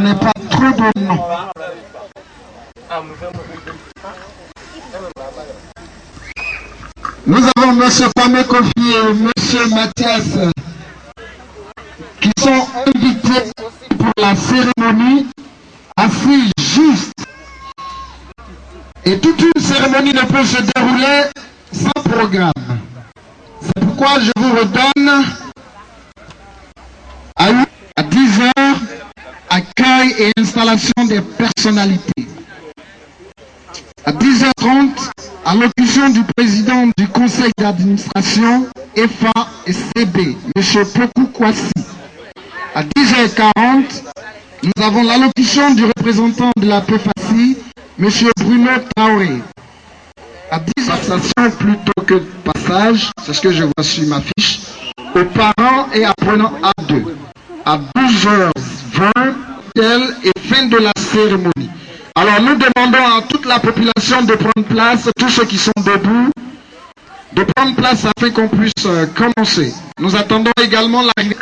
n'ai pas trop de noms. Nous avons M. Kwame Kofi et M. Mathias qui sont invités pour la cérémonie, assis juste. Et toute une cérémonie ne peut se dérouler sans programme. C'est pourquoi je vous redonne à 10 heures accueil et installation des personnalités. À 10h30, allocution du président du conseil d'administration FA et CB, M. Pokou Kwasi. À 10h40, nous avons l'allocution du représentant de la PFACI, M. Bruno Traoré. À 10h, plutôt que passage, c'est ce que je vois sur ma fiche, aux parents et apprenants A2. À 12h20, et fin de la cérémonie. Alors nous demandons à toute la population de prendre place, tous ceux qui sont debout, de prendre place afin qu'on puisse commencer. Nous attendons également l'arrivée.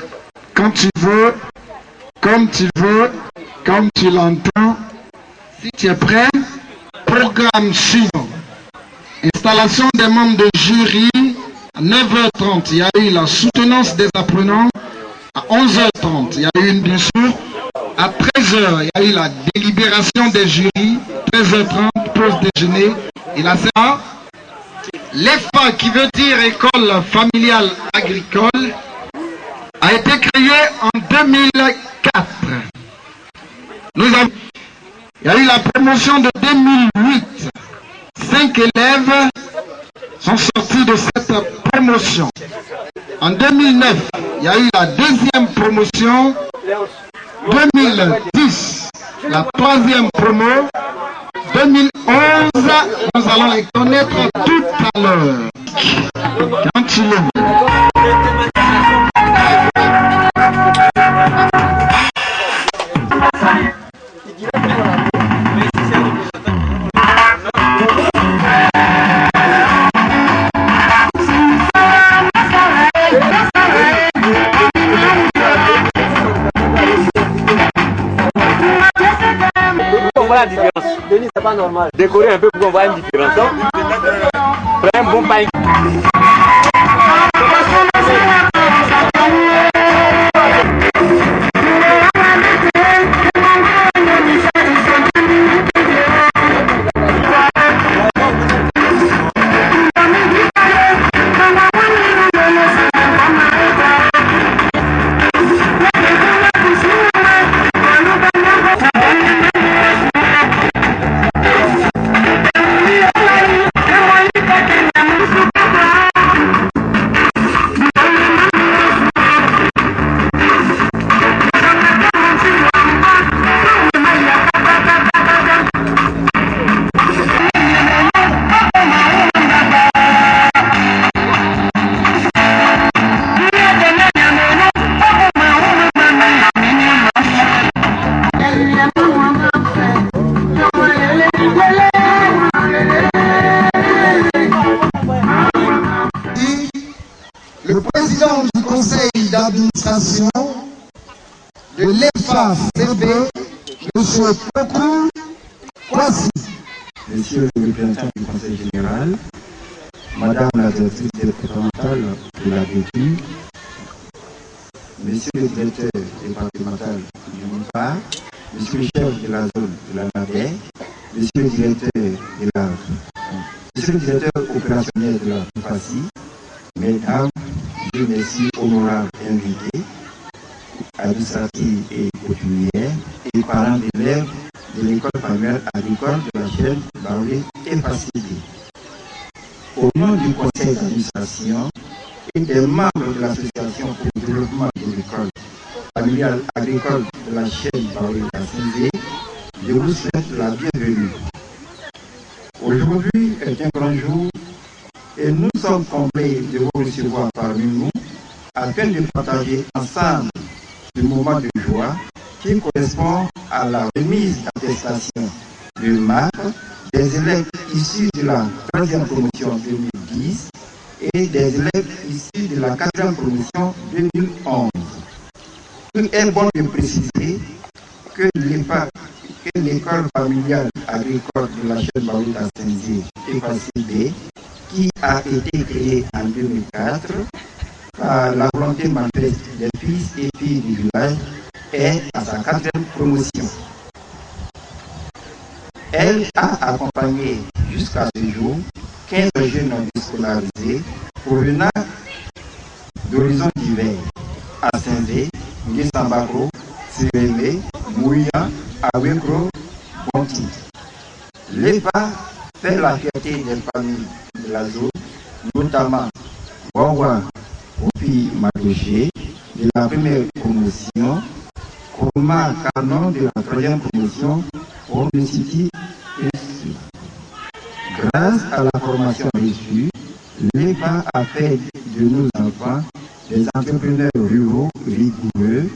Quand tu veux, comme tu veux, comme tu l'entends, si tu es prêt, programme suivant. Installation des membres de jury à 9h30. Il y a eu la soutenance des apprenants. À 11h30, il y a eu une, bien sûr. À 13h, il y a eu la délibération des jurys. 13h30, pause déjeuner. Et la séance. L'EFA, qui veut dire École familiale agricole, a été créée en 2004. Il y a eu la promotion de 2008. 5 élèves sont sortis de cette promotion. En 2009, il y a eu la deuxième promotion. 2010, la troisième promo. 2011, nous allons les connaître tout à l'heure. Quand tu le veux. La différence. Denis, c'est pas normal. Décorer un peu pour qu'on voit une différence. Prends un bon pain. D'administration de l'EFA-CB, M. Pokou Kwasi. Monsieur le représentant du Conseil général, Madame la directrice départementale de la DEPI, Monsieur le directeur départemental du MIPA, Monsieur le chef de la zone de la NADEC, Monsieur le directeur opérationnel de la FACI, Mesdames, Dieu merci, honorables invités, administratifs et coutumières, et parents d'élèves de l'école familiale agricole de la chaîne Baoulé et Facilité. Au nom du conseil d'administration et des membres de l'association pour le développement de l'école familiale agricole de la chaîne Baoulé et Facilité, je vous souhaite la bienvenue. Aujourd'hui est un grand jour et nous sommes comblés de vous recevoir parmi nous afin de partager ensemble ce moment de joie qui correspond à la remise d'attestation de marque des élèves issus de la 3e promotion 2010 et des élèves issus de la 4e promotion 2011. Il est bon de préciser que l'école familiale agricole de la chaîne Baoui à Saint-Zé, EFACIB, qui a été créée en 2004 par la volonté manifeste des fils et filles du village, est à sa 4e promotion. Elle a accompagné jusqu'à ce jour 15 jeunes non déscolarisés provenant d'horizons divers à Saint-Zé, Nguessambako, Sirélé, Mouya, Awekro, Bonti. L'EFA fait la fierté des familles de la zone, notamment Wawa, Opi Madoché de la 1e promotion, Koma Canon de la 3e promotion, pour ne citer que ceux. Grâce à la formation reçue, l'EFA a fait de nos enfants des entrepreneurs ruraux rigoureux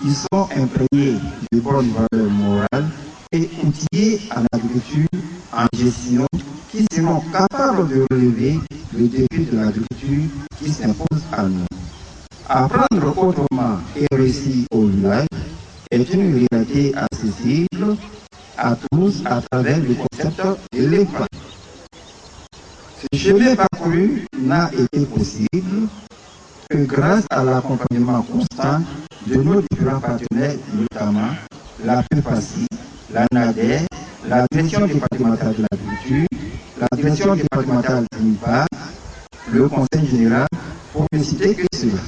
qui sont imprégnés de bonnes valeurs morales et outillés en agriculture, en gestion, qui seront capables de relever le défi de l'agriculture qui s'impose à nous. Apprendre autrement et réussir au village est une réalité accessible à tous à travers le concept de l'EFA. Ce chemin parcouru n'a été possible que grâce à l'accompagnement constant de nos différents partenaires, notamment la PEFACI, la NADER, la Direction départementale de l'agriculture, la Direction départementale de l'IPA, le Conseil général, pour ne citer que cela.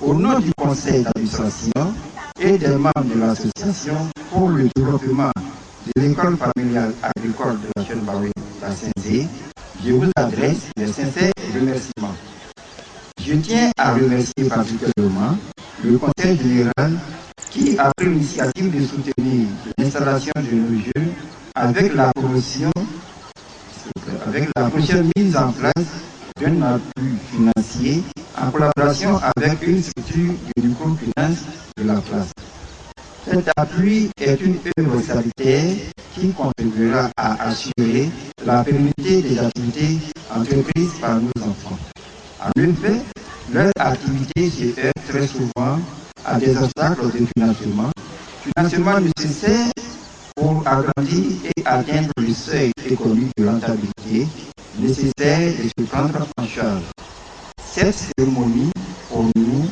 Au nom du Conseil d'administration et des membres de l'Association pour le développement de l'école familiale agricole de la chaîne Baoui à Saint-Zé, je vous adresse mes sincères remerciements. Je tiens à remercier particulièrement le Conseil général qui a pris l'initiative de soutenir l'installation de nos jeunes avec la prochaine mise en place d'un appui financier en collaboration avec une structure de microfinance de la place. Cet appui est une œuvre salutaire qui contribuera à assurer la pérennité des activités entreprises par nos enfants. En effet, leur activité se heurte très souvent à des obstacles de financement nécessaire pour agrandir et atteindre le seuil économique de rentabilité nécessaire de se prendre en charge. Cette cérémonie, pour nous,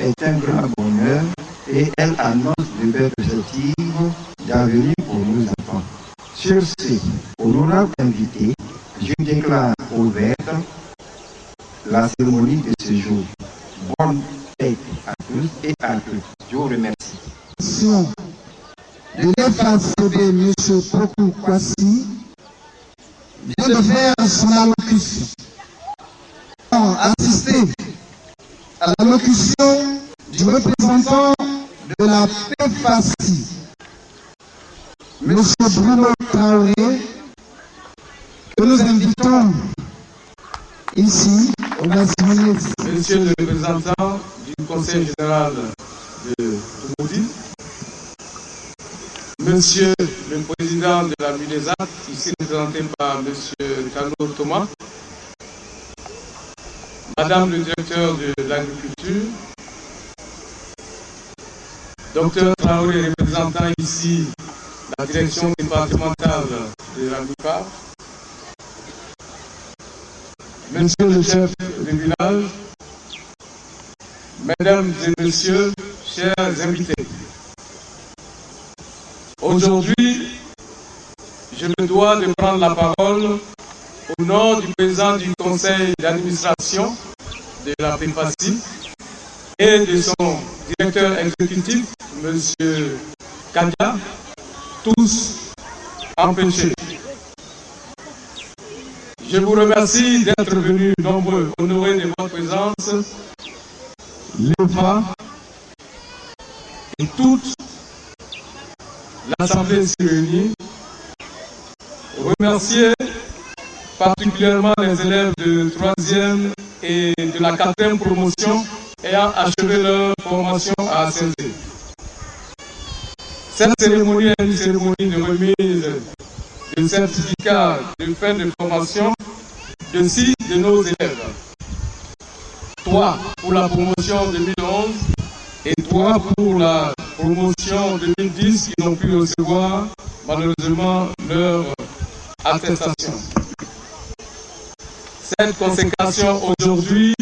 est un grand bonheur et elle annonce de belles perspectives d'avenir pour nos enfants. Sur ce, honorable invité, je déclare ouverte la cérémonie de ce jour. Bonne fête à tous et à toutes. Je vous remercie. De l'EFACIB, M. Pokou Kwasi, vient de faire son allocution. Assister à l'allocution du représentant de la PEFACI, M. Bruno Traoré, que nous invitons ici au Bassinier. Monsieur le représentant du Conseil général de Toumoudi, Monsieur le président de la MUDESAT, ici représenté par Monsieur Kano Thomas, Madame le directeur de l'agriculture, Docteur Traoré représentant ici la direction départementale de l'agriculture, Monsieur le chef de village, Mesdames et Messieurs, chers invités. Aujourd'hui, je me dois de prendre la parole au nom du président du conseil d'administration de la PEFACI et de son directeur exécutif, M. Kadia, tous empêchés. Je vous remercie d'être venus nombreux honorer de votre présence l'EFA et toute l'Assemblée s'est réunie. Remercier particulièrement les élèves de 3e et de la 4e promotion ayant achevé leur formation à Saint-Zé. Cette cérémonie est une cérémonie de remise de certificats de fin de formation de 6 de nos élèves. 3 pour la promotion 2011 et 3 pour la promotion 2010 qui n'ont pu recevoir malheureusement leur attestation. Cette consécration aujourd'hui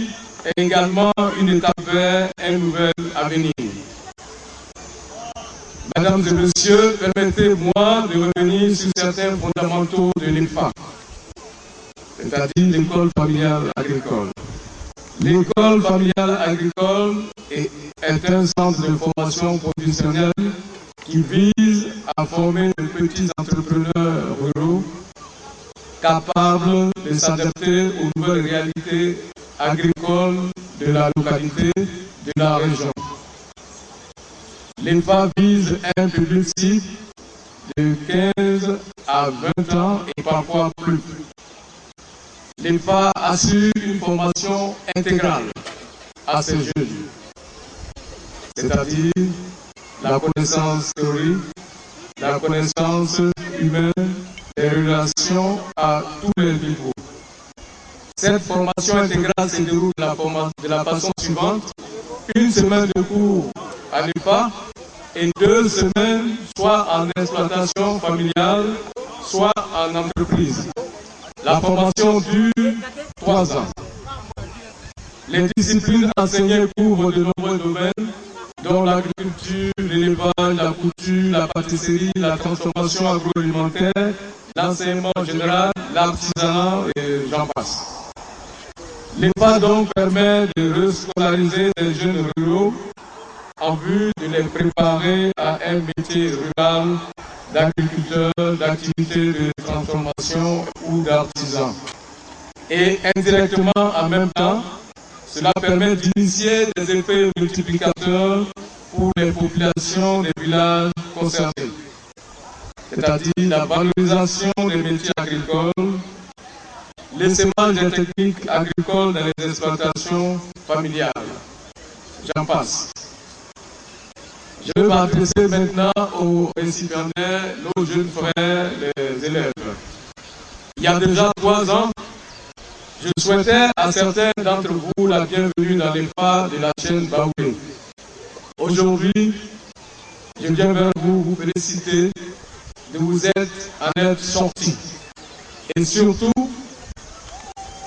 est également une étape vers un nouvel avenir. Mesdames et messieurs, permettez-moi de revenir sur certains fondamentaux de l'INFA, c'est-à-dire l'école familiale agricole. L'école familiale agricole est un centre de formation professionnelle qui vise à former de petits entrepreneurs ruraux capables de s'adapter aux nouvelles réalités agricoles de la localité, de la région. L'INFA vise un public cible de 15 à 20 ans et parfois plus. L'INFA assure une formation intégrale à ces jeunes, c'est-à-dire la connaissance théorique, la connaissance humaine, les relations à tous les niveaux. Cette formation intégrale se déroule de la façon suivante: une semaine de cours à l'INFA et 2 semaines soit en exploitation familiale, soit en entreprise. La formation dure 3 ans. Les disciplines enseignées couvrent de nombreux domaines, dont l'agriculture, l'élevage, la couture, la pâtisserie, la transformation agroalimentaire, l'enseignement général, l'artisanat et j'en passe. L'INFA donc permet de rescolariser les jeunes ruraux en vue de les préparer à un métier rural d'agriculteur, d'activité de transformation ou d'artisan. Et indirectement, en même temps, cela permet d'initier des effets multiplicateurs pour les populations des villages concernés, c'est-à-dire la valorisation des métiers agricoles, l'essaimage des techniques agricoles dans les exploitations familiales. J'en passe. Je vais m'adresser maintenant aux récipiendaires, nos jeunes frères, les élèves. Il y a déjà 3 ans, je souhaitais à certains d'entre vous la bienvenue dans les pas de la chaîne Baoulé. Aujourd'hui, je viens vers vous féliciter de vous en être sortis. Et surtout,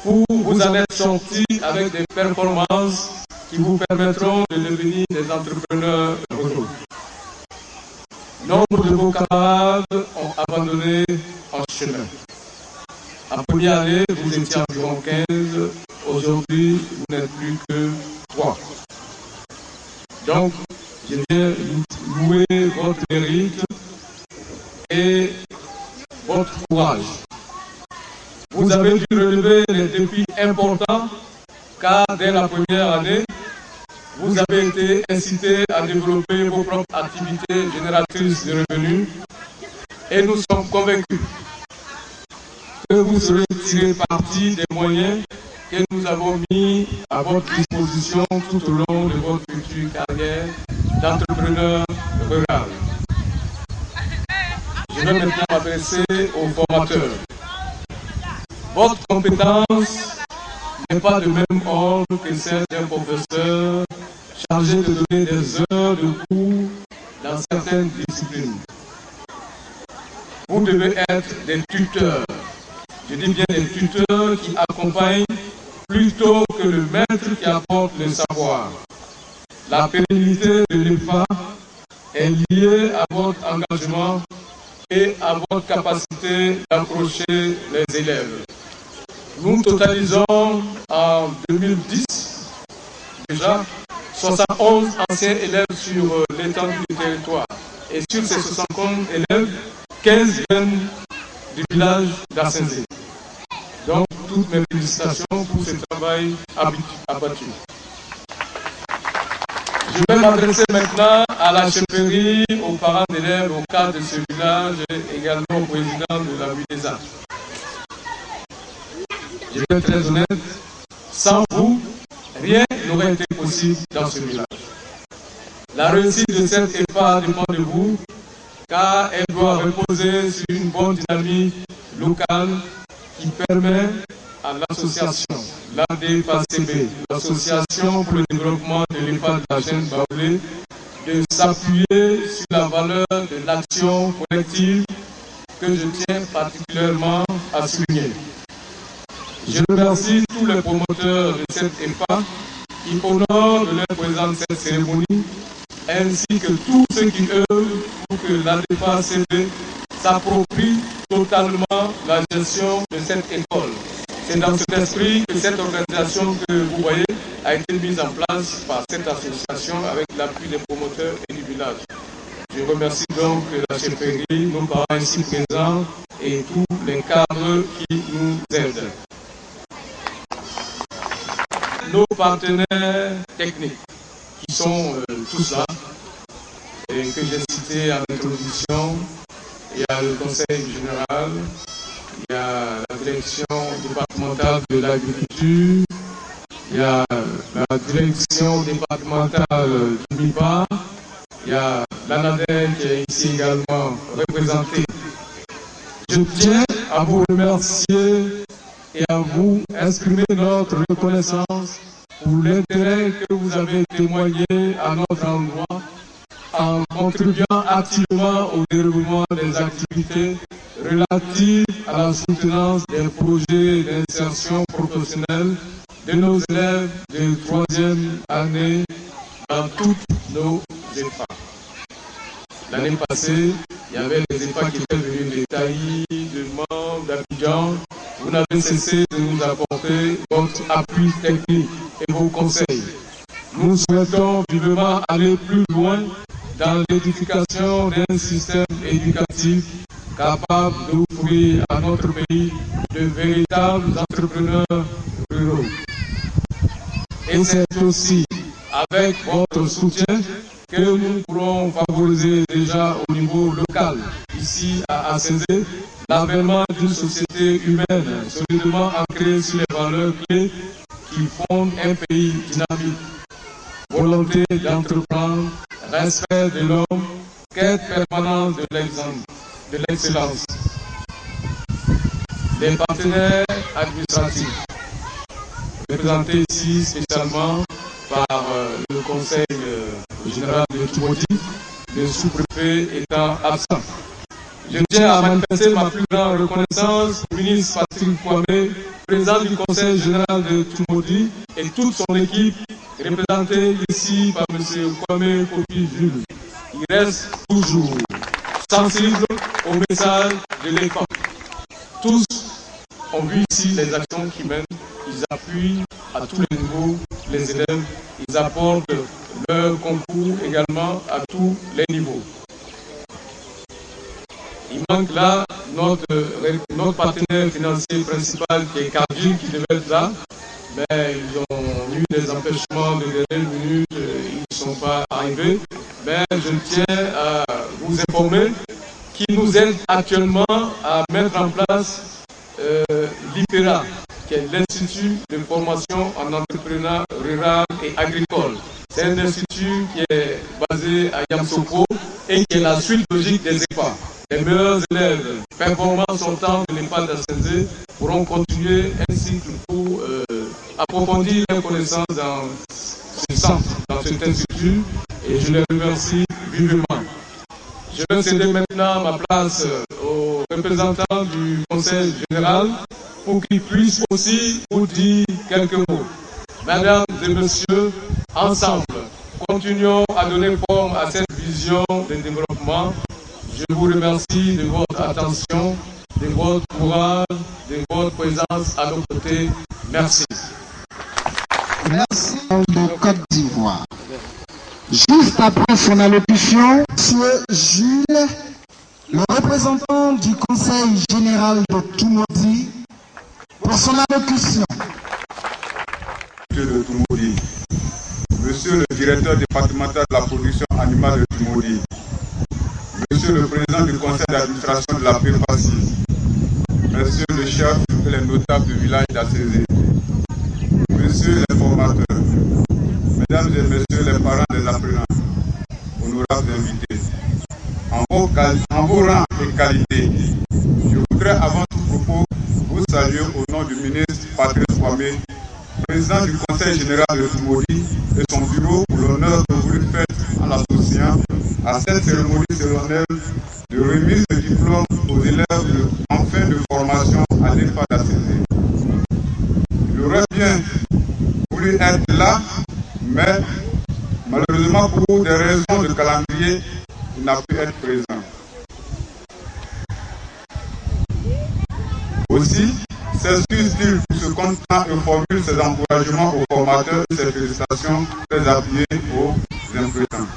pour vous en être sortis avec des performances qui vous permettront de devenir des entrepreneurs ruraux. Nombre de vos camarades ont abandonné en chemin. En première année, vous étiez environ 15, aujourd'hui, vous n'êtes plus que 3. Donc, je viens louer votre mérite et votre courage. Vous avez dû relever des défis importants, car dès la première année, vous avez été incité à développer vos propres activités génératrices de revenus et nous sommes convaincus que vous serez tiré parti des moyens que nous avons mis à votre disposition tout au long de votre future carrière d'entrepreneur rural. Je vais maintenant m'adresser aux formateurs. Votre compétence n'est pas de même ordre que celle d'un professeur chargé de donner des heures de cours dans certaines disciplines. Vous devez être des tuteurs. Je dis bien des tuteurs qui accompagnent plutôt que le maître qui apporte le savoir. La pérennité de l'INFA est liée à votre engagement et à votre capacité d'approcher les élèves. Nous totalisons en 2010 déjà 71 anciens élèves sur l'étendue du territoire. Et sur ces 71 élèves, 15 viennent du village d'Assenzé. Donc, toutes mes félicitations pour ce travail abattu. Je vais m'adresser maintenant à la chefferie, aux parents d'élèves, au cadre de ce village et également au président de la ville des Arts. Je vais être très honnête, sans vous, rien n'aurait été possible dans ce village. La réussite de cette EFA dépend de vous, car elle doit reposer sur une bonne dynamique locale qui permet à l'association, l'ADFACB, l'association pour le développement de l'INFA de la chaîne Baoulé, de s'appuyer sur la valeur de l'action collective que je tiens particulièrement à souligner. Je remercie tous les promoteurs de cette EFA qui honorent de leur présence cette cérémonie, ainsi que tous ceux qui œuvrent pour que l'ADEPA-CV s'approprie totalement la gestion de cette école. C'est dans cet esprit que cette organisation que vous voyez a été mise en place par cette association avec l'appui des promoteurs et du village. Je remercie donc la chefferie, nos parents ici présents et tous les cadres qui nous aident. Nos partenaires techniques qui sont tous là et que j'ai cités en introduction, il y a le conseil général, il y a la direction départementale de l'agriculture, il y a la direction départementale du MIPA, il y a l'ANADEL qui est ici également représentée. Je tiens à vous remercier et à vous exprimer notre reconnaissance pour l'intérêt que vous avez témoigné à notre endroit en contribuant activement au déroulement des activités relatives à la soutenance des projets d'insertion professionnelle de nos élèves de 3e année dans toutes nos EFA. L'année passée, il y avait des EFA qui étaient venus de Taï, de Mans, d'Abidjan. Vous n'avez cessé de nous apporter votre appui technique et vos conseils. Nous souhaitons vivement aller plus loin dans l'édification d'un système éducatif capable d'offrir à notre pays de véritables entrepreneurs ruraux. Et c'est aussi avec votre soutien que nous pourrons favoriser déjà au niveau local, ici à Assézé, l'avènement d'une société humaine solidement ancrée sur les valeurs clés qui fondent un pays dynamique. Volonté d'entreprendre, respect de l'homme, quête permanente de l'excellence. Les partenaires administratifs, représentés ici spécialement par le conseil général de Timoudi, le sous-préfet étant absent. Je tiens à manifester ma plus grande reconnaissance au ministre Patrick Kwame, président du conseil général de Timoudi, et toute son équipe, représentée ici par M. Kwame Kofi Jules. Il reste toujours sensible au message de l'école. Tous ont vu ici les actions qu'ils mènent. Ils appuient à tous les niveaux les élèves. Ils apportent leur concours également à tous les niveaux. Il manque là notre partenaire financier principal qui est Cargill qui devait être là. Mais ils ont eu des empêchements de dernière minute, ils ne sont pas arrivés. Mais je tiens à vous informer qu'ils nous aident actuellement à mettre en place l'IPERA, qui est l'Institut de formation en entrepreneuriat rural et agricole. C'est un institut qui est basé à Yamsoko et qui est la suite logique des EFA. Les meilleurs élèves performants sortant de l'EFA d'Assézé pourront continuer un cycle pour approfondir leurs connaissances dans ce centre, dans cet institut, et je les remercie vivement. Je vais céder maintenant ma place aux représentants du Conseil général pour qu'ils puissent aussi vous dire quelques mots. Mesdames et messieurs, ensemble, continuons à donner forme à cette vision de développement. Je vous remercie de votre attention, de votre courage, de votre présence à nos côtés. Merci. Merci de Côte d'Ivoire. Juste après son allocution, M. Jules, le représentant du Conseil général de Timoudi, pour son allocution. Monsieur de Timoudi, Monsieur le directeur départemental de la production animale de Timoudi, Monsieur le président du conseil d'administration de la PFACI, Monsieur le chef et les notables du village d'Assézé, Monsieur les formateurs, Mesdames et Messieurs les parents des apprenants, honorables invités, en vos rangs et qualités, je voudrais avant tout propos vous saluer au nom du ministre Patrick Kwame président du Conseil général de Toumoudi et son bureau pour l'honneur que vous lui faites en l'associant à cette cérémonie solennelle de remise de diplôme aux élèves en fin de formation à l'EFA d'ACD. Il aurait bien voulu être là, mais malheureusement pour des raisons de calendrier, il n'a pu être présent. Aussi, s'excuse-t-il pour ce contrat et formule ses encouragements aux formateurs et ses félicitations très appuyées aux imprétents.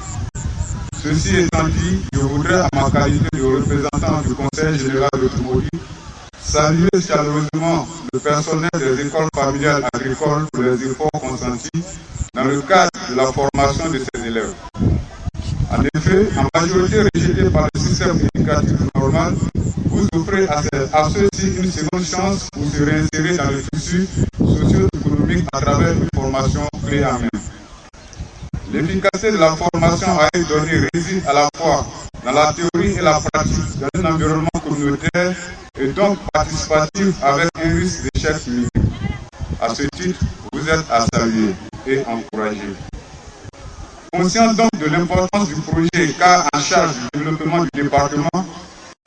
Ceci étant dit, je voudrais, à ma qualité de représentant du Conseil général de Toumoudi, saluer chaleureusement le personnel des écoles familiales agricoles pour les efforts consentis dans le cadre de la formation de ces élèves. En effet, en majorité rejetée par le système éducatif normal, vous offrez à ceux-ci une seconde chance pour se réinsérer dans le tissu socio-économique à travers une formation clé en main. L'efficacité de la formation à elle donnée réside à la fois dans la théorie et la pratique dans un environnement communautaire et donc participatif avec un risque d'échec minime. À ce titre, vous êtes à saluer et encourager. Conscient donc de l'importance du projet qu'a en charge du développement du département,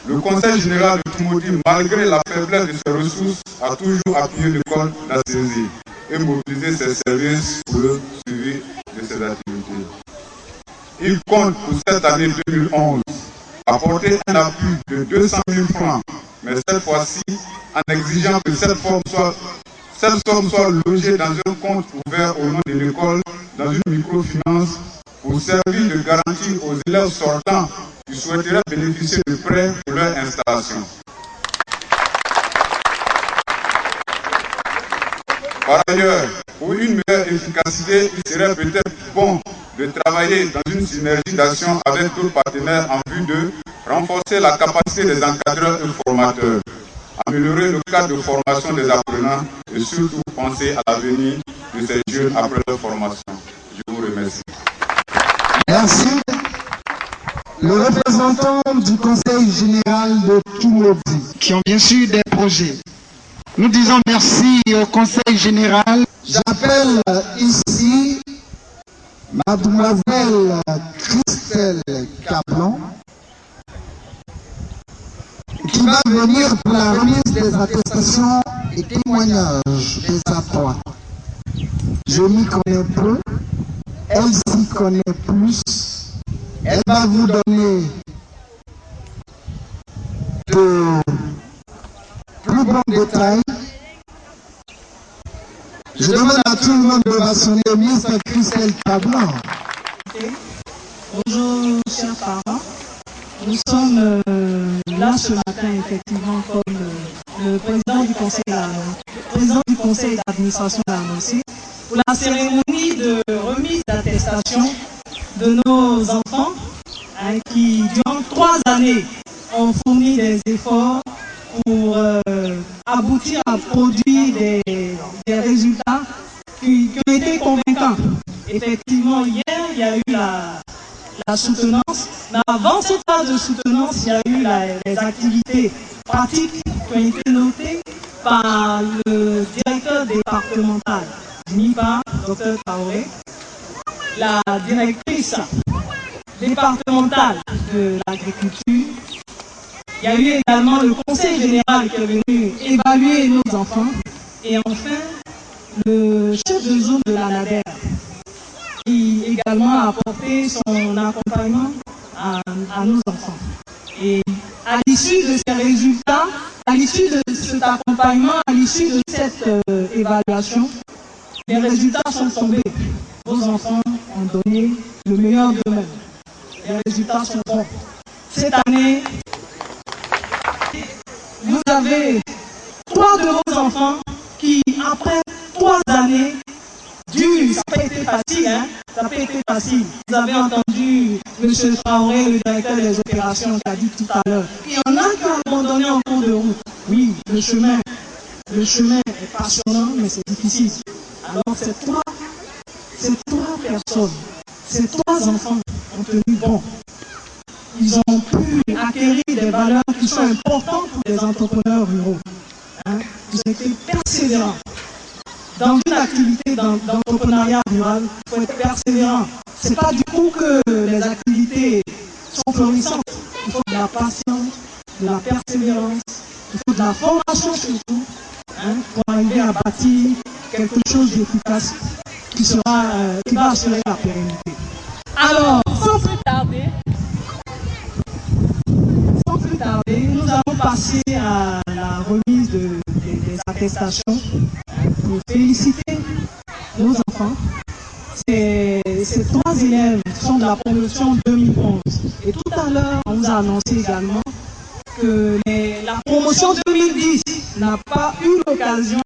le Conseil général de Toumoudi, malgré la faiblesse de ses ressources, a toujours appuyé l'école d'ACD et mobilisé ses services pour le suivi de ses activités. Il compte pour cette année 2011 apporter un appui de 200 000 francs, mais cette fois-ci en exigeant que cette somme soit logée dans un compte ouvert au nom de l'école dans une microfinance pour servir de garantie aux élèves sortants qui souhaiteraient bénéficier de prêts pour leur installation. Par ailleurs, pour une meilleure efficacité, il serait peut-être bon de travailler dans une synergie d'action avec d'autres partenaires en vue de renforcer la capacité des encadreurs et formateurs, améliorer le cadre de formation des apprenants et surtout penser à l'avenir de ces jeunes après leur formation. Je vous remercie. Merci. Le représentant du Conseil général de Toumoudi, qui ont bien sûr des projets. Nous disons merci au Conseil général. J'appelle ici Mademoiselle Christelle Cablon, qui va venir pour la remise des attestations et témoignages des apports. Je m'y connais peu, elle s'y connaît plus. Elle va vous donner de plus bons détails. Je demande à tout le monde de vassonner Miss Christelle Cablon. Bonjour chers parents, nous sommes là ce matin effectivement comme le président du conseil d'administration l'a annoncé pour la cérémonie de remise d'attestation de nos enfants qui durant 3 années ont fourni des efforts pour aboutir à produire des résultats qui ont été convaincants. Effectivement, hier, il y a eu la soutenance, mais avant cette phase de soutenance, il y a eu les activités pratiques qui ont été notées par le directeur départemental du MIPA, Dr Traoré, la directrice départementale de l'agriculture. Il y a eu également le conseil général qui est venu évaluer nos enfants. Et enfin, le chef de zone de la NADER, qui également a apporté son accompagnement à nos enfants. Et à l'issue de ces résultats, à l'issue de cet accompagnement, à l'issue de cette évaluation, les résultats sont tombés. Vos enfants ont donné le meilleur d'eux-mêmes. Les résultats sont bons. Cette année, vous avez 3 de vos enfants qui, après 3 années, ça n'a pas été facile, hein? Ça n'a pas été facile. Vous avez entendu M. Traoré, le directeur des opérations, qui a dit tout à l'heure. Il y en a qui ont abandonné en cours de route. Oui, le chemin est passionnant, mais c'est difficile. Alors ces trois personnes, ces 3 enfants ont tenu bon. Ils ont pu acquérir des valeurs qui sont importantes pour les entrepreneurs ruraux. Hein? Ils ont été persévérants. dans une activité d'entrepreneuriat rural, il faut être persévérant. C'est pas du tout que les activités sont florissantes. Il faut de la patience, de la persévérance, il faut de la formation surtout, pour arriver à bâtir quelque chose d'efficace qui va assurer la pérennité. Alors, sans plus tarder, nous allons passer à la remise des attestations pour féliciter nos enfants. Ces 3 élèves sont de la promotion 2011. Et tout à l'heure, on vous a annoncé également que la promotion 2010 n'a pas eu l'occasion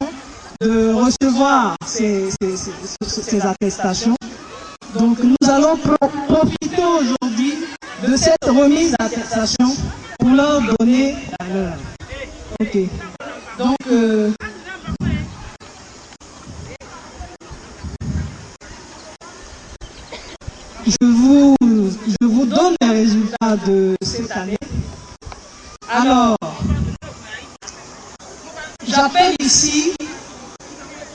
de recevoir ces attestations. Donc nous allons profiter aujourd'hui de cette remise d'attestation pour leur donner la leur. Ok. Donc je vous donne les résultats de cette année. Alors, j'appelle ici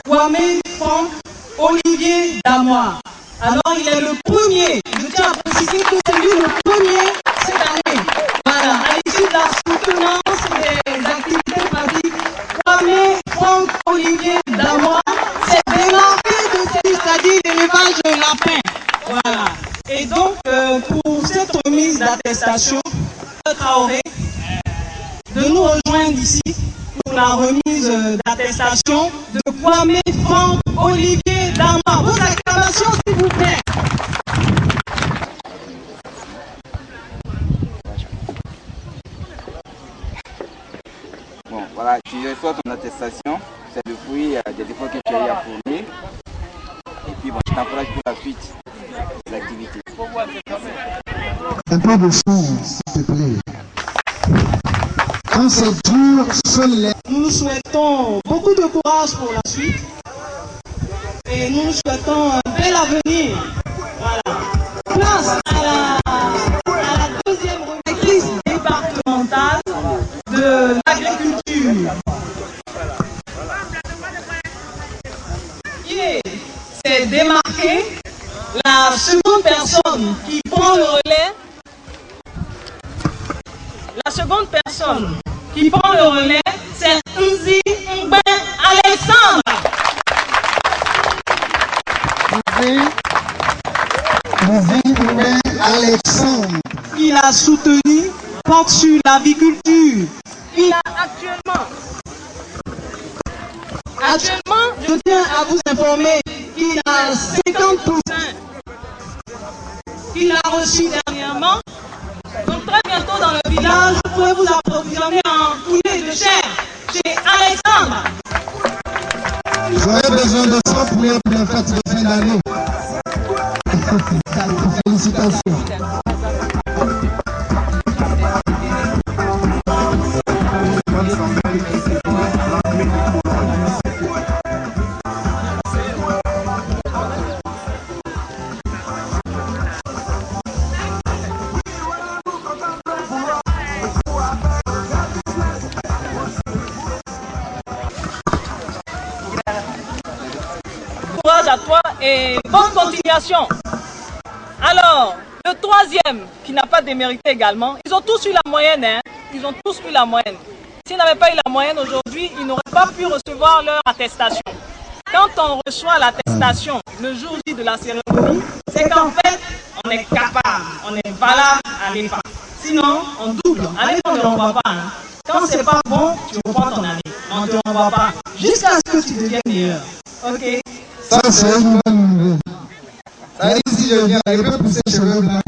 Kwame Franck Olivier Damois. Alors, il est le premier. Je tiens à préciser que c'est lui le premier cette année. Voilà, à l'issue de la soutenance des activités pratiques, Kwame Franck Olivier Damois s'est démarqué de celui, c'est-à-dire l'élevage de lapins. Voilà. Et donc, pour cette remise d'attestation, Traoré, de nous rejoindre ici pour la remise d'attestation de Kwame Franck Olivier Damois. Vos acclamations, s'il vous plaît. Bon, voilà, tu reçois ton attestation. C'est le fruit des efforts que tu as eu à fournir. Et puis, bon, je t'encourage pour la suite des activités. Un peu de son, s'il te plaît. Quand c'est dur, seuls les... Nous nous souhaitons beaucoup de courage pour la suite. Et nous nous souhaitons un bel avenir. Voilà. Place à la deuxième remise départementale de l'agriculture. Qui s'est démarqué. La seconde personne qui prend le relais, c'est Nzi Mben Alexandre. Nzi Mben Alexandre. Il a soutenu, porte sur l'aviculture. Il a actuellement, je tiens à vous informer qu'il a 50% qu'il a reçu dernièrement. Donc très bientôt dans le village, vous pouvez vous approvisionner en poulet de chair chez Alexandre. J'aurais besoin de 100 poulets pour la fête de fin d'année. Félicitations. À toi et bonne continuation. Alors, le troisième qui n'a pas démérité également, ils ont tous eu la moyenne, ils ont tous eu la moyenne. S'ils n'avaient pas eu la moyenne aujourd'hui, ils n'auraient pas pu recevoir leur attestation. Quand on reçoit l'attestation le jour J de la cérémonie, c'est qu'en fait, on est capable, on est valable à l'EFA. Sinon, on double. À l'EFA, on ne renvoie pas. Quand c'est pas bon, tu reprends ton année. On ne te renvoie pas jusqu'à ce que tu deviennes meilleur. Ok? Ça, c'est une bonne nouvelle. Ça dit, si je viens, je peux pousser les cheveux blancs.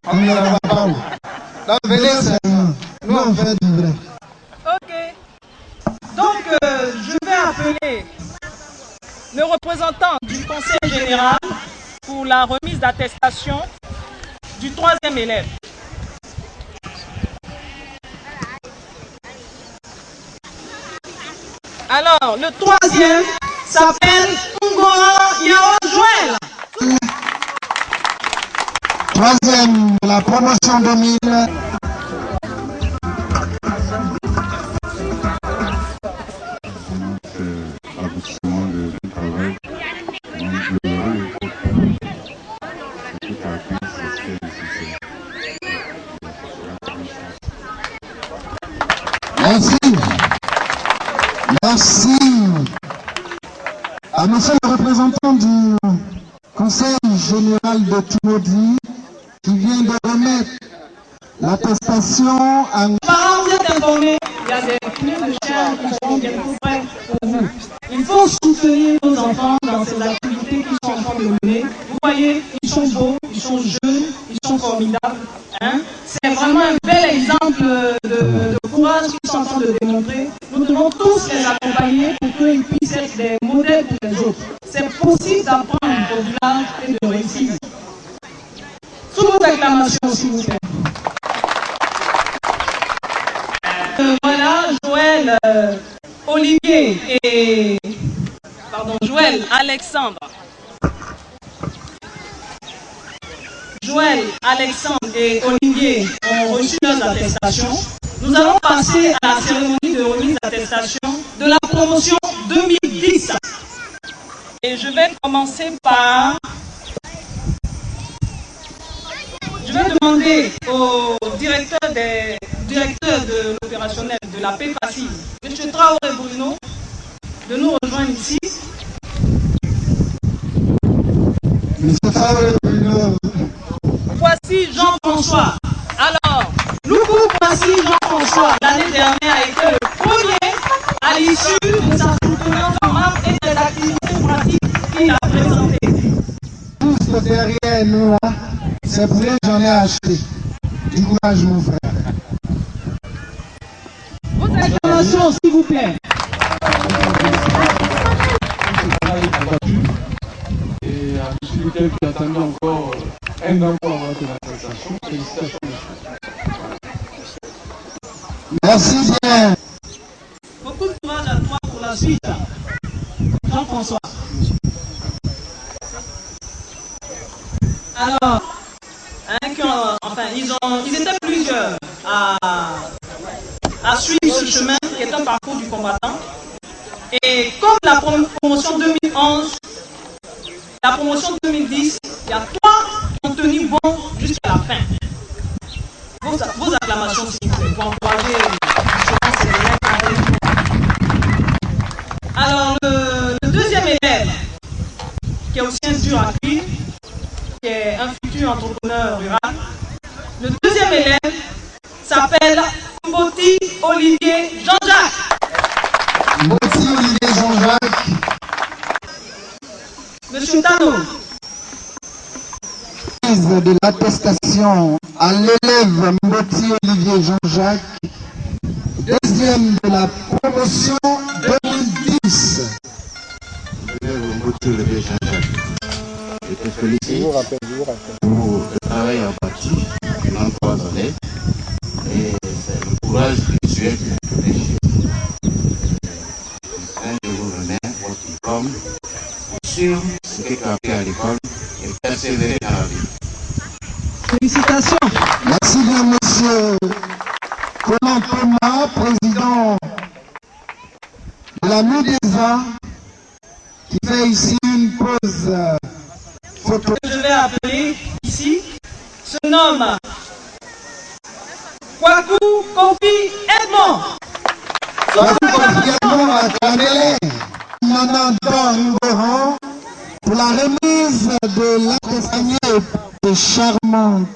On ne va pas où. Donc, venez seulement. Nous, on fait du vrai. Ok. Donc, je vais appeler le représentant du conseil général pour la remise d'attestation du troisième élève. Alors, le troisième s'appelle Ngora Yao Joël. Troisième, la promotion 2000. L'aboutissement de travail Merci. Merci à monsieur le représentant du Conseil général de Tumodi qui vient de remettre l'attestation à... Parents, vous êtes informés, il y a des clés de chair qui seront bientôt prêtes pour vous. Il faut soutenir nos enfants dans ces activités qu'ils sont en train de mener. Vous voyez, ils sont beaux, ils sont jeunes, ils sont formidables. Hein? C'est vraiment un bel exemple de courage qu'ils sont en train de démontrer. Nous devons tous les accompagner pour qu'ils puissent être des modèles pour les autres. C'est possible d'apprendre au village et de réussir. Sous vos acclamations, s'il vous plaît. Voilà, Joël, Olivier et... Pardon, Joël, Alexandre. Joël, Alexandre et Olivier ont reçu leurs attestations. Nous allons passer à la cérémonie de remise d'attestation de la promotion 2010. Et je vais commencer par... Je vais demander au directeur de l'opérationnel de la PFACI, M. Traoré Bruno, de nous rejoindre ici. M. Traoré Bruno. Voici Jean-François. Alors, voici Jean-François. L'année dernière a été le premier à l'issue de sa soutenance en marque et des activités pratiques qu'il a présentées. Tous derrière nous là, c'est pour que j'en ai acheté. Du courage mon frère. Vos acclamations s'il vous plaît. Et à M. Michel qui attendait encore un an pour avoir de la sensation. Félicitations. Merci bien. Beaucoup de courage à toi pour la suite. Jean-François. Alors, ils étaient plusieurs à suivre ce chemin qui est un parcours du combattant. Et comme la promotion 2011, la promotion 2010, il y a 3 qui ont tenu bon jusqu'à la fin. Vos acclamations, s'il vous plaît, pour encourager ces élèves. Alors, le deuxième élève, qui est aussi un dur à cuire, qui est un futur entrepreneur rural, le deuxième élève s'appelle Mboti Olivier Jean-Jacques. Mboti Olivier Jean-Jacques. Monsieur Tano. De l'attestation à l'élève Mboti Olivier Jean-Jacques, deuxième de la promotion 2010. L'élève Mboti Olivier Jean-Jacques, je te félicite pour le travail abattu pendant 3 années et c'est le courage que tu es de réussir. Je vous remets votre diplôme sur ce que tu as fait à l'école et persévérer dans la vie. Félicitations. Merci bien, monsieur Colin Thomas, président de la MUDESA, qui fait ici une pause photo. Je vais appeler ici se nomme Kwaku Kofi Edmond. Kwaku Kofi Edmond, acclamez-les. Nana Dangoran pour la remise de l'attestation de charmante.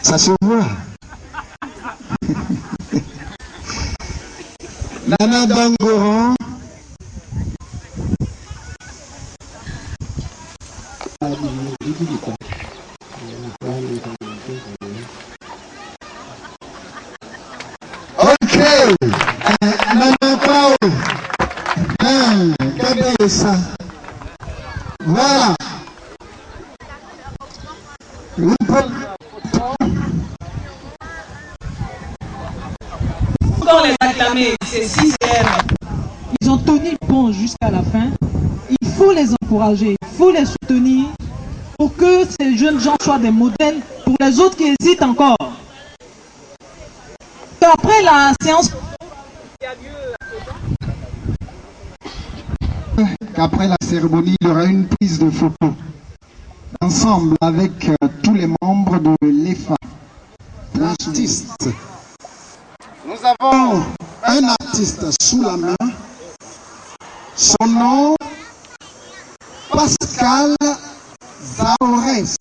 Ça se voit. Nana Dangoran. Ok. Nana Pao. Regardez ça. Voilà. Encore les acclamer, ces 6 élèves. Ils ont tenu bon jusqu'à la fin. Il faut les encourager, il faut les soutenir pour que ces jeunes gens soient des modèles pour les autres qui hésitent encore. Après la séance... Qu'après la cérémonie, il y aura une prise de photo ensemble avec tous les membres de l'EFA. artiste. Nous avons un artiste sous la main. Son nom, Pascal Zaorès.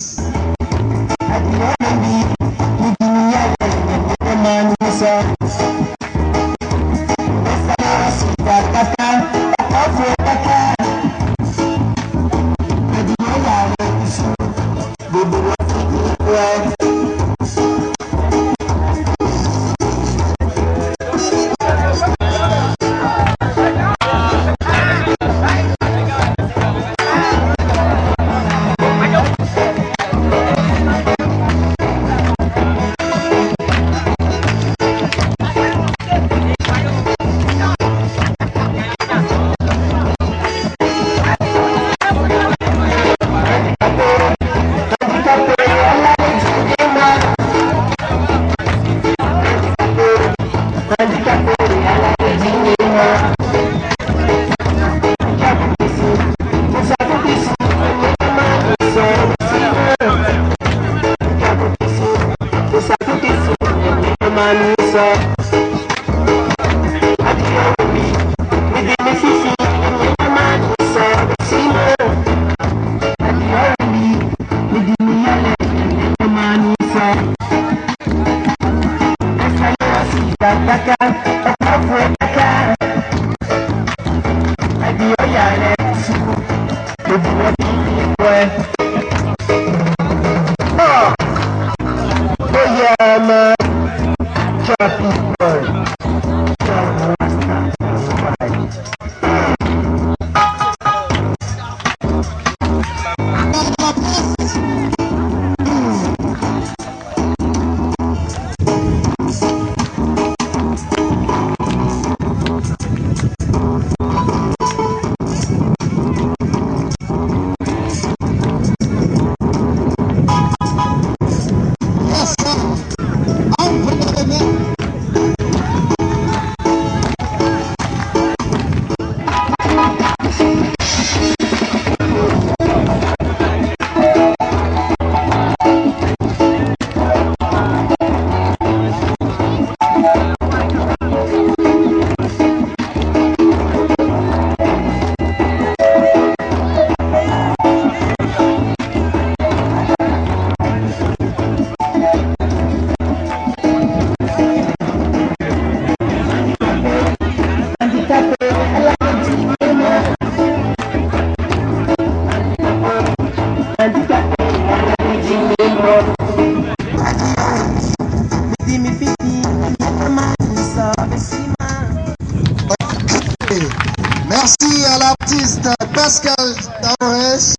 Merci à l'artiste Pascal Zaorès.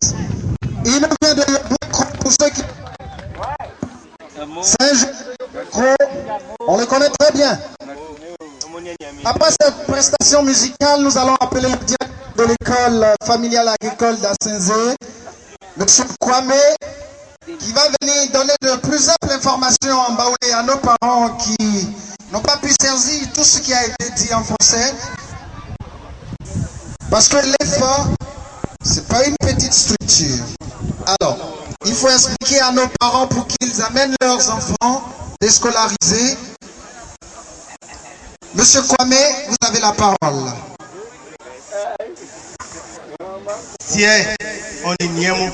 Il nous vient de Yopro pour ceux qui... Saint-Jean, on le connaît très bien. Après cette prestation musicale, nous allons appeler le directeur de l'école familiale agricole d'Assenze, M. Kwame, qui va venir donner de plus amples informations en Baoulé à nos parents qui n'ont pas pu saisir tout ce qui a été dit en français. Parce que l'effort, ce n'est pas une petite structure. Alors, il faut expliquer à nos parents pour qu'ils amènent leurs enfants déscolarisés. Monsieur Kwame, vous avez la parole. Tiens, on est niemo.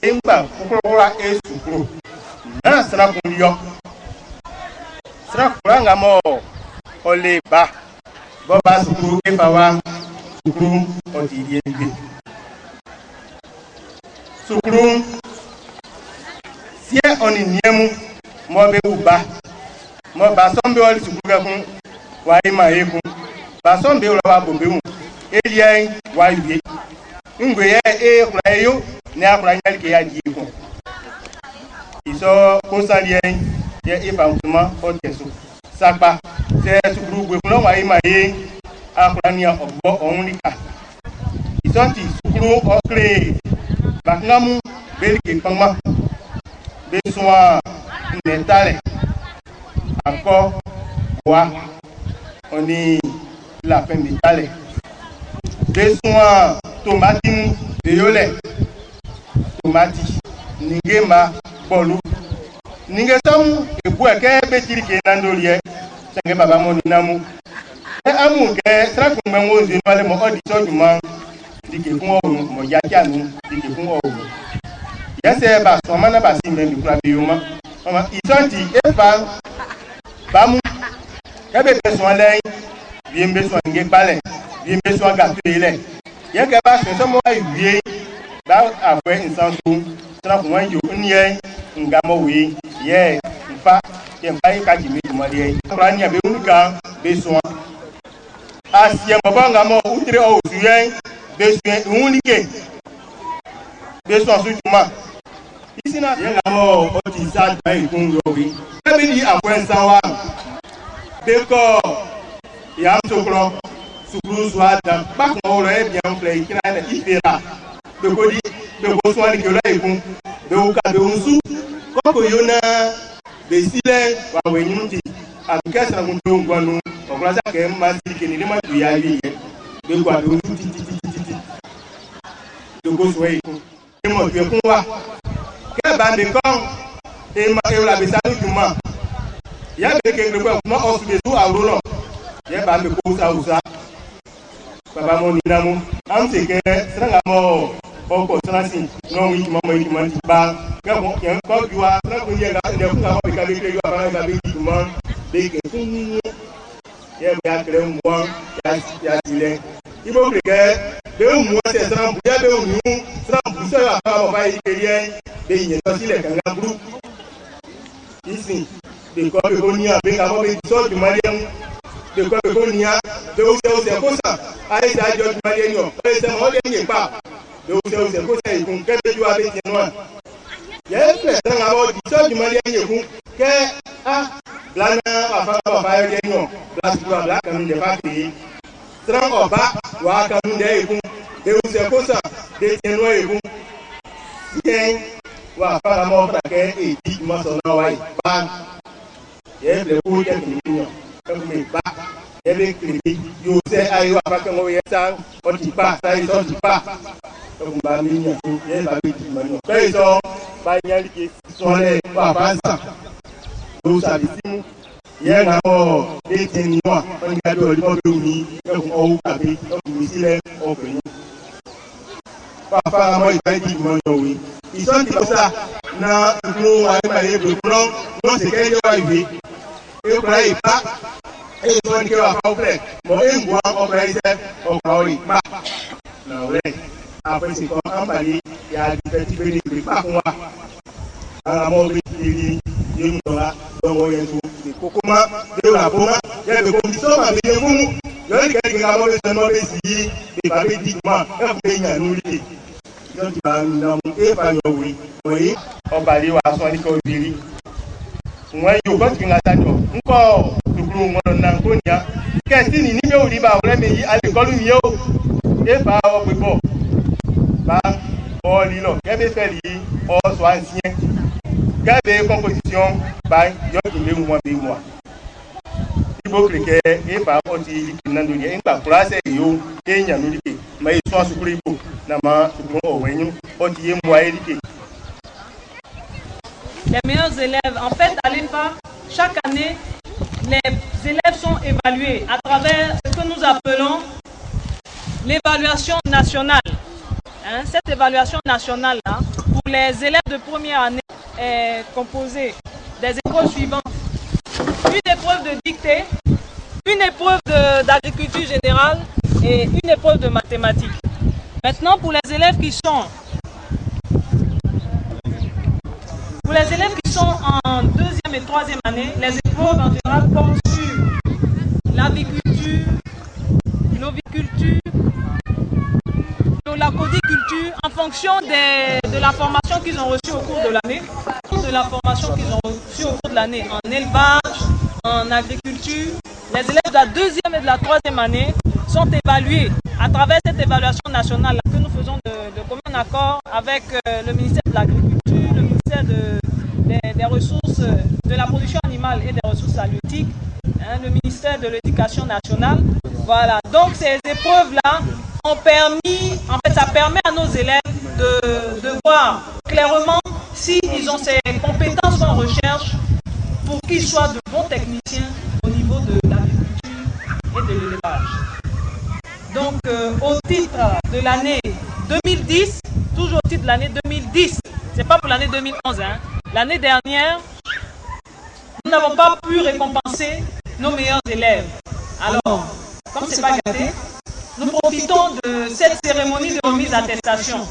Imba, kukura esukuru. Na sera kunyo. Sera kuranga mo oleba. Boba sukuru kefawa. Sukuru odirienge. Sukuru. Tiens, on est niemo. Mobe uba. Moba sombe wali sukuru kun. Wa ima eku. Ba sombe ulawa bombe mu. Eliai wa yue. Ngwe ya kula yo ne akura nyali ke ya jiko. Iso kosalien ye ifamtuma oteso. Sakpa se sukuru gwe kuna wa ima akura ni ogbo onlika. Isonti sukuru okre baknamu belike pangma. Beswa netale. Encore wa oni la fin d'Italie. Besoin tomati de yole tomati nigema bolu Ningesam e bua ke betiri ke nandolie sange baba mo ninamu e amu ke sra ku menwo nzi no ale mo odi so juma dike fun o mo ya kianu dike fun o yese ba so mana ba si me mi kura bi yuma mama itonti e fa bamu ke be so len bi mbe so nge pale bi mbe so ga tu ile ye ke ba so mo ai wie ba afwe insan so sra ku wan yo nie ngamo wi ye mfa ye mfa yi ka jimi jumari ye kurani ya be unika be so asie baba ngamo utire o suyen be suyen unike be so su juma isina ye ngamo o ti sa da ikun yo wi be ni akwensa wa be ko ya sokro sukuru swada ba ko ro e bien fle kina na ifera be ko di be ko so ani ke lo ikun be u ka be unsu koko yona besile wa wenyuti akesa ngundo ngwanu okulasa ke masiki ni lema tuyabi be kwa do titi do go sway e mo tue kunwa ke ba me kon e ma e la besanu juma ya be ke ngbe mo osu be su awro ye ba me ko sa usa baba mo ni namu am se ke sanga mo oko transi no wi mo mo ti ba ke ko yen ko biwa na ko ye ga de ku ga mo ka be ke yo ba ga be ti mo be ke kun ye ba kre mo ya ile ibo kre ke be mu se sran bu ya be mu sran bu so ya ba mo ba yi ke ye be yin to sile kan ga group isin be ko be ko ni a be ga mo be so ju mariam be ko be ko ni a be o se ko sa ai sa jo ju mariam yo o se mo le ni pa de o se ko se ikun ke be ju abe ti no ye pe tan abo di so ju mali en ikun ke lana afa baba ye no plus bla kan de fa ti tran oba wa kan de ikun de o se ko sa de ti no ikun yen wa fa mo fra ke e di mo so na wa ba ye le ko de ni no ko me ba ye be kri yo se ayi wa fa kan o ye san o ti pa sai so ti pa ba mi nya ye ba bi ti mano pe so ba nya li ke so le wa pansa do sa bi simu ye na o de ti ni wa on ga do ri mo be uni e ko o ka bi o mi sile o pe ni pa fa mo ita ti mano wi iso ti sa na ku wa ba ye do no se ke yo wa wi e ko ai pa e so ni ke wa fa o pre mo e ngwa o pre se o ka ori pa na we après c'est comme emballé il y a des petits bénéfices pas moi à mon bénéfice il nous là donc on y est tout kokoma de la poma il y a des conditions à bien vous il y a quelqu'un qui a mauvais seulement ici et pas bêtement et bien nous lui donc il va nous et pas nous oui emballé wa so ni ko biri moi yo ko tinga tanyo nko tukuru mo na ko nya ke si ni be ori ba ore me yi ale ko lu mi o e fa o pe bo ba o lilo kebe feli o so ancien kebe composition ba yo ki le mo be mo ibo krike e ba o ti kinando ye ngba place yo enya no dike ma e so asukuri ibo na ma mo o wenyu o ti ye mo ayi dike. Les meilleurs élèves, en fait, à l'ENFA, chaque année, les élèves sont évalués à travers ce que nous appelons l'évaluation nationale. Cette évaluation nationale-là, pour les élèves de première année, est composée des épreuves suivantes. Une épreuve de dictée, une épreuve d'agriculture générale et une épreuve de mathématiques. Maintenant, pour les élèves qui sont en deuxième et troisième année, les épreuves en général portent sur l'aviculture, l'oviculture, la codiculture, en fonction de la formation qu'ils ont reçue au cours de l'année, en élevage, en agriculture. Les élèves de la deuxième et de la troisième année sont évalués à travers cette évaluation nationale que nous faisons de commun accord avec le ministère de l'Agriculture, le ministère des Ressources, de la production animale et des ressources halieutiques, le ministère de l'Éducation nationale. Voilà, donc ces épreuves-là ont permis, en fait ça permet à nos élèves de voir clairement s'ils ont ces compétences qu'on recherche recherche pour qu'ils soient de bons techniciens au niveau de l'agriculture et de l'élevage. Donc, au titre de l'année 2010, toujours au titre de l'année 2010, c'est pas pour l'année 2011, hein. L'année dernière, nous n'avons pas pu récompenser nos meilleurs élèves. Alors, comme c'est pas gâté, nous profitons de cette cérémonie de remise d'attestation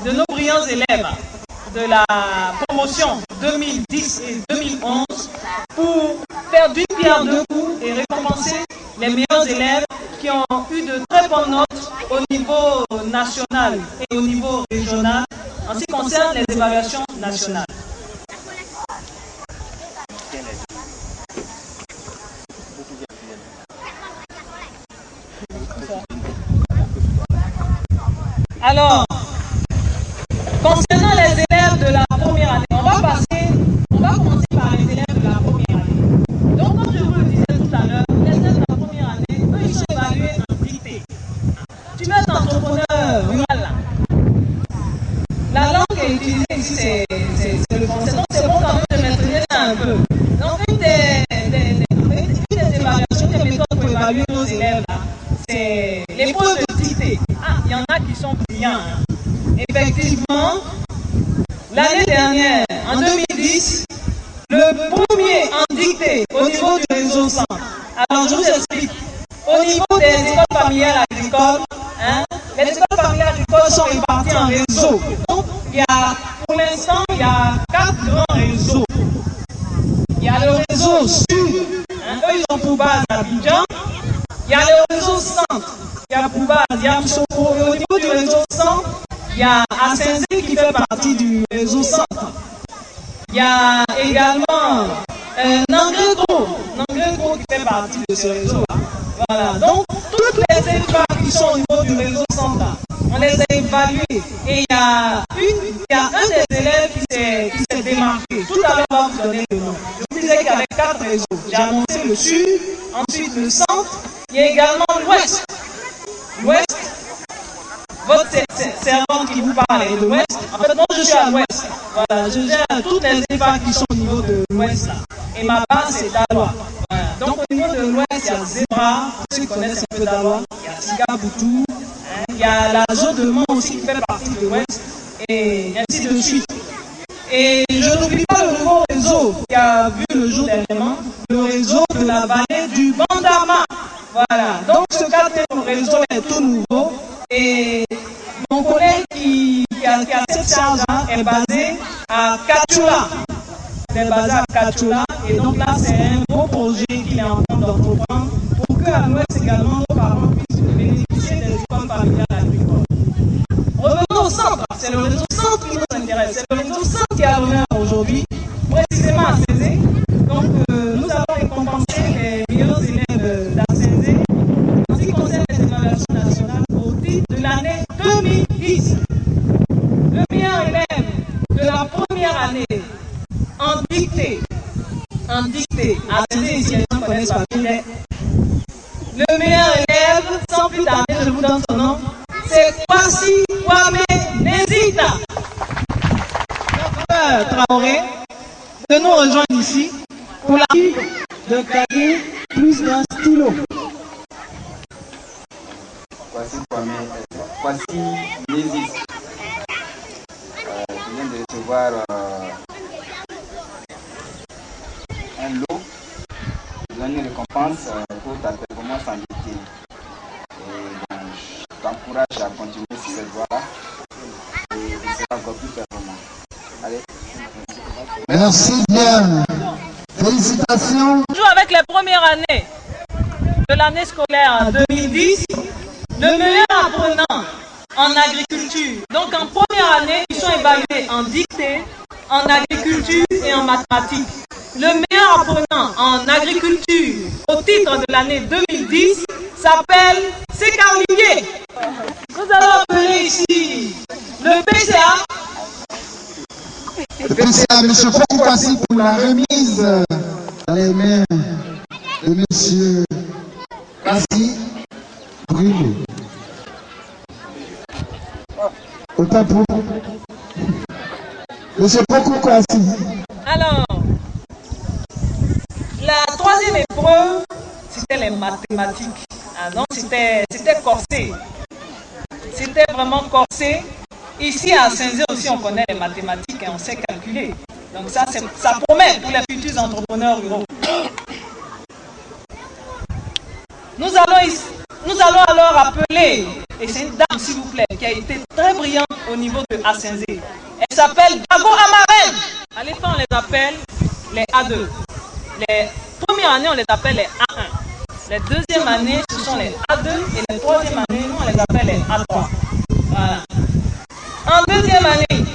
de nos brillants élèves de la promotion 2010 et 2011 pour faire d'une pierre deux coups et récompenser les meilleurs élèves qui ont eu de très bonnes notes au niveau national et au niveau régional en ce qui concerne les évaluations nationales. Alors, concernant les élèves de la première année, on va commencer par les élèves de la première année. Donc, comme je vous le disais tout à l'heure, les élèves de la première année, eux, ils sont évalués en dictée. Tu veux être entrepreneur rural, là. La langue qui est utilisée ici, c'est le français. Donc, c'est bon quand même de maîtriser ça un peu. Donc, une des évaluations, des méthodes pour évaluer nos élèves, là, c'est l'épreuve de dictée. Ah, il y en a qui sont brillants. Hein. Effectivement, l'année dernière, en 2010, le premier en dictée au niveau du réseau centre. Alors, je vous explique. Au niveau des écoles familiales agricoles, hein, les écoles familiales agricoles sont réparties en réseaux. Donc, pour l'instant, il y a 4 grands réseaux. Il y a le réseau sud, hein, eux, ils ont pour base Abidjan. Il y a le réseau centre, il y a pour base Yamoussoukro. Et au niveau du réseau centre, il y a Asenzé qui fait partie du réseau centre. Il y a également Nangrego qui fait partie de ce réseau-là. Voilà. Donc, toutes les élèves qui sont au niveau du réseau centre, on les a évalués. Et il y a un des élèves qui s'est démarqué. Tout à l'heure, on va vous donner le nom. Je vous disais qu'il y avait 4 réseaux. J'ai annoncé le sud, ensuite le centre. Il y a également l'ouest. L'ouest, votre servante qui vous parle est de l'ouest. En fait, moi, je suis à l'ouest. Voilà, je gère toutes les élèves qui sont au niveau de l'ouest. Et ma base, c'est Daloa. Voilà. Donc, au niveau de l'ouest, il y a Zebra, ceux qui connaissent un peu Daloa. Il y a Sigaboutou. Il y a la zone de Mont aussi qui fait partie de l'ouest. Et ainsi de suite. Et je n'oublie pas le nouveau réseau qui a vu le jour dernièrement, le réseau de la vallée du Bandama. Voilà, donc ce quatrième réseau est tout nouveau et mon collègue qui a cette charge-là est basé à Kachula. Il est basé à Kachula et donc là c'est un beau projet qu'il est en train d'entreprendre pour qu'à l'ouest également nos parents puissent bénéficier des écoles familiales agricoles. Revenons au centre, c'est le réseau centre qui nous intéresse, c'est le réseau centre qui a l'honneur aujourd'hui, précisément à Cézé. Donc nous avons récompensé les meilleurs élèves d'Asenzé en ce qui concerne les évaluations nationales au titre de l'année 2010. Le meilleur élève de la première année en dictée, Asenzé ici les gens connaissent pas bien. Le meilleur élève, sans plus tarder, je vous donne son nom, c'est Kwasi Kwame Nezita. Dr Traoré de nous rejoindre ici pour la de cahier plus d'un stylo. Kwasi Nezita. Je viens de recevoir un lot, une récompense pour ta performance en dictée. Et je t'encourage à continuer sur cette voie-là et tu seras encore plus performant. Allez. Merci bien. Félicitations. Toujours avec les premières années de l'année scolaire 2010, le meilleur apprenant en agriculture. Donc en première année, ils sont évalués en dictée, en agriculture et en mathématiques. Le meilleur apprenant en agriculture au titre de l'année 2010 s'appelle Seka Olivier. Nous allons appeler ici le PCA. Le PCA, M. Fokoupassi, pour la remise dans les mains de M. Kassi Bruno. Autant pour M. Fokoupassi. Alors, mathématiques. Ah non, c'était corsé. C'était vraiment corsé. Ici à Saint-Zé aussi, on connaît les mathématiques et on sait calculer. Donc ça promet pour les futurs entrepreneurs ruraux. Nous allons alors appeler, et c'est une dame s'il vous plaît, qui a été très brillante au niveau de A5Z. Elle s'appelle Dago Amaren. À l'époque on les appelle les A2. Les premières années on les appelle les A1. Les deuxièmes années ce sont les A2 et les troisième années nous on les appelle les A3. Voilà. En deuxième année,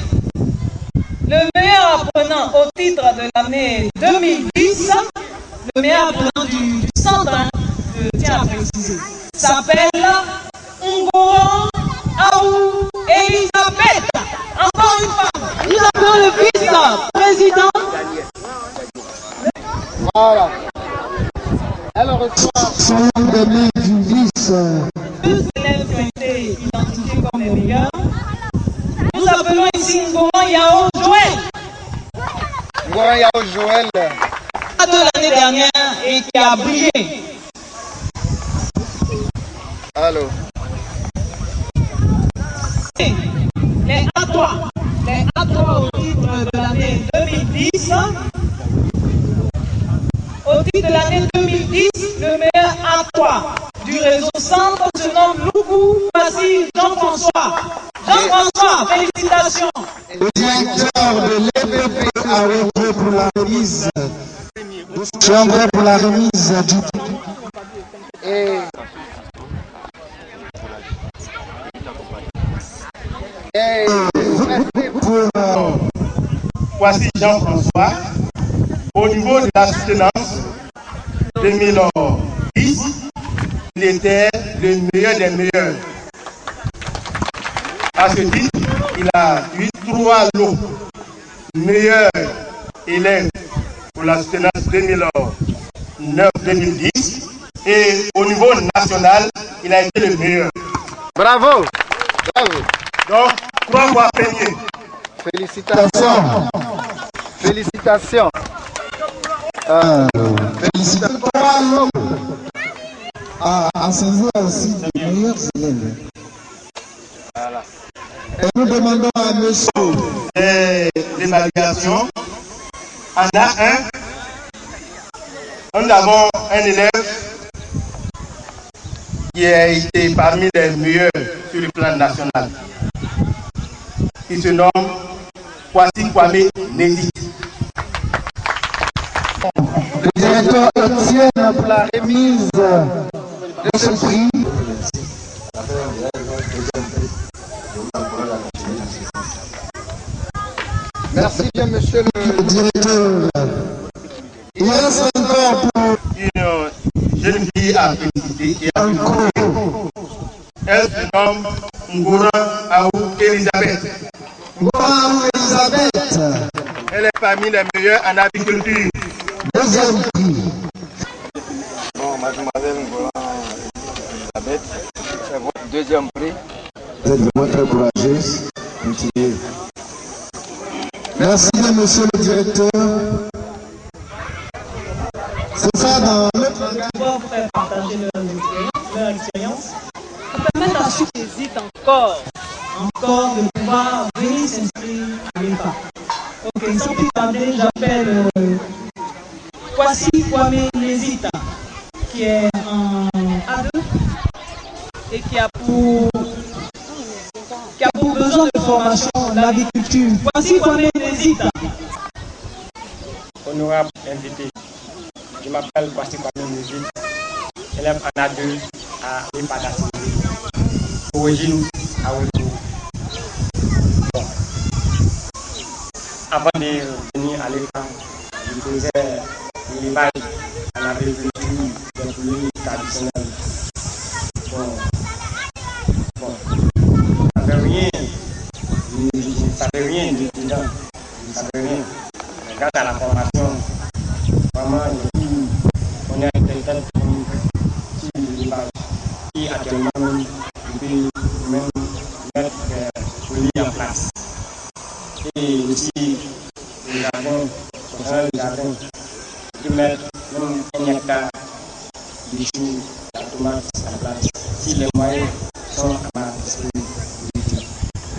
le meilleur apprenant au titre de l'année 2010, le meilleur apprenant du centre, je tiens à préciser, s'appelle Ngoro Aou Elisabeth. Encore une fois, nous avons le vice-président. Voilà. Elle reçoit son demi du vice. Deux élèves qui ont été identifiés comme les meilleurs. Nous appelons ici Ngoro Yao Joël. Ngoro Yao Joël. De l'année dernière et qui a brillé. Allô. Les A3 au titre de l'année 2010. Au titre de l'année 2010, le meilleur A3 du réseau centre se nomme Lougou Fassi Jean-François. Jean-François, félicitations. Le directeur de l'EPP a œuvré pour la remise. Je viendrai pour la remise du Voici Jean-François. Au niveau de la soutenance 2010, il était le meilleur des meilleurs. À ce titre, il a eu 3 lots. Meilleur élève pour la soutenance 2009-2010. Et au niveau national, il a été le meilleur. Bravo! Bravo! Donc, 3 fois premier. Félicitations! Félicitations! Félicitations! 3 lots. À Saint-Zé aussi, les meilleurs élèves. Voilà. Et nous demandons à monsieur l'évaluation. En A1, nous avons un élève qui a été parmi les meilleurs sur le plan national. Il se nomme Kwasi Kwame Nézi. Le directeur obtient pour la remise de ce prix. Merci bien, monsieur le directeur. Il reste encore pour une jeune fille à féliciter qui a elle se nomme Ngora Aou Elisabeth. Ngora Aou Elisabeth. Elle est parmi les meilleures en agriculture. Deuxième prix. Bon, mademoiselle Ngora Elisabeth, c'est votre deuxième prix. Vous êtes vraiment très courageuse. Continuez. Merci bien, monsieur le directeur. C'est ça dans le... On va vous faire partager leur expérience. Ça permet à ceux qui hésitent encore de pouvoir venir s'inscrire à l'EPA. Ok, sans plus tarder, j'appelle Kwasi Kwame Nézita, qui est en A2 et qui a pour besoin de formation l'agriculture. Kwasi Kwame Nézita. Honorable invité, je m'appelle Kwasi Kwame Nézita, élève en A2 à l'EPA d'Assizé, origine à Ouékou. Bon. Avant de venir à l'EPA, je faisais l'élevage à l'agriculture des produits traditionnels. Bon. Ça ne savais rien d'étudiant, je ne savais rien. Mais grâce à la formation, vraiment, on est quelqu'un qui actuellement depuis même mettre le lit en place. Et aussi, le jardin, concernant le jardin, je peux mettre même 1 hectare des choux, la tomate, la plate. Si les moyens sont à ma disponibilité.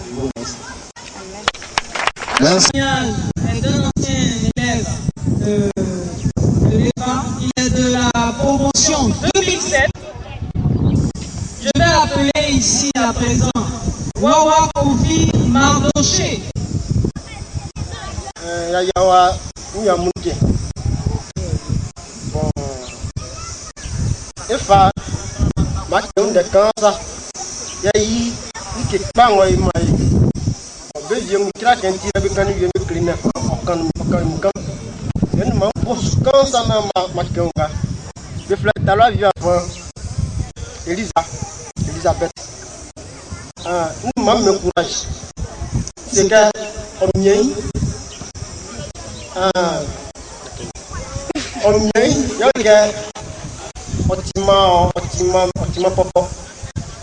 Je vous remercie. Est un ancien élève de l'EPA. Il est de la promotion 2007. Je vais appeler ici à présent Wawa Kofi Mardoché. Yawa Nyamuke. Bon. Efa Makion de Kansa. Yayi Ike Bangwa Imai. Belgium crack and Tirabicani cleaner. Okan. Then my boss Kansa Makonga. Reflect the love you have. Elisabeth. Nous m'avons courage. C'est qu'on y est. On y est. Otima Popo.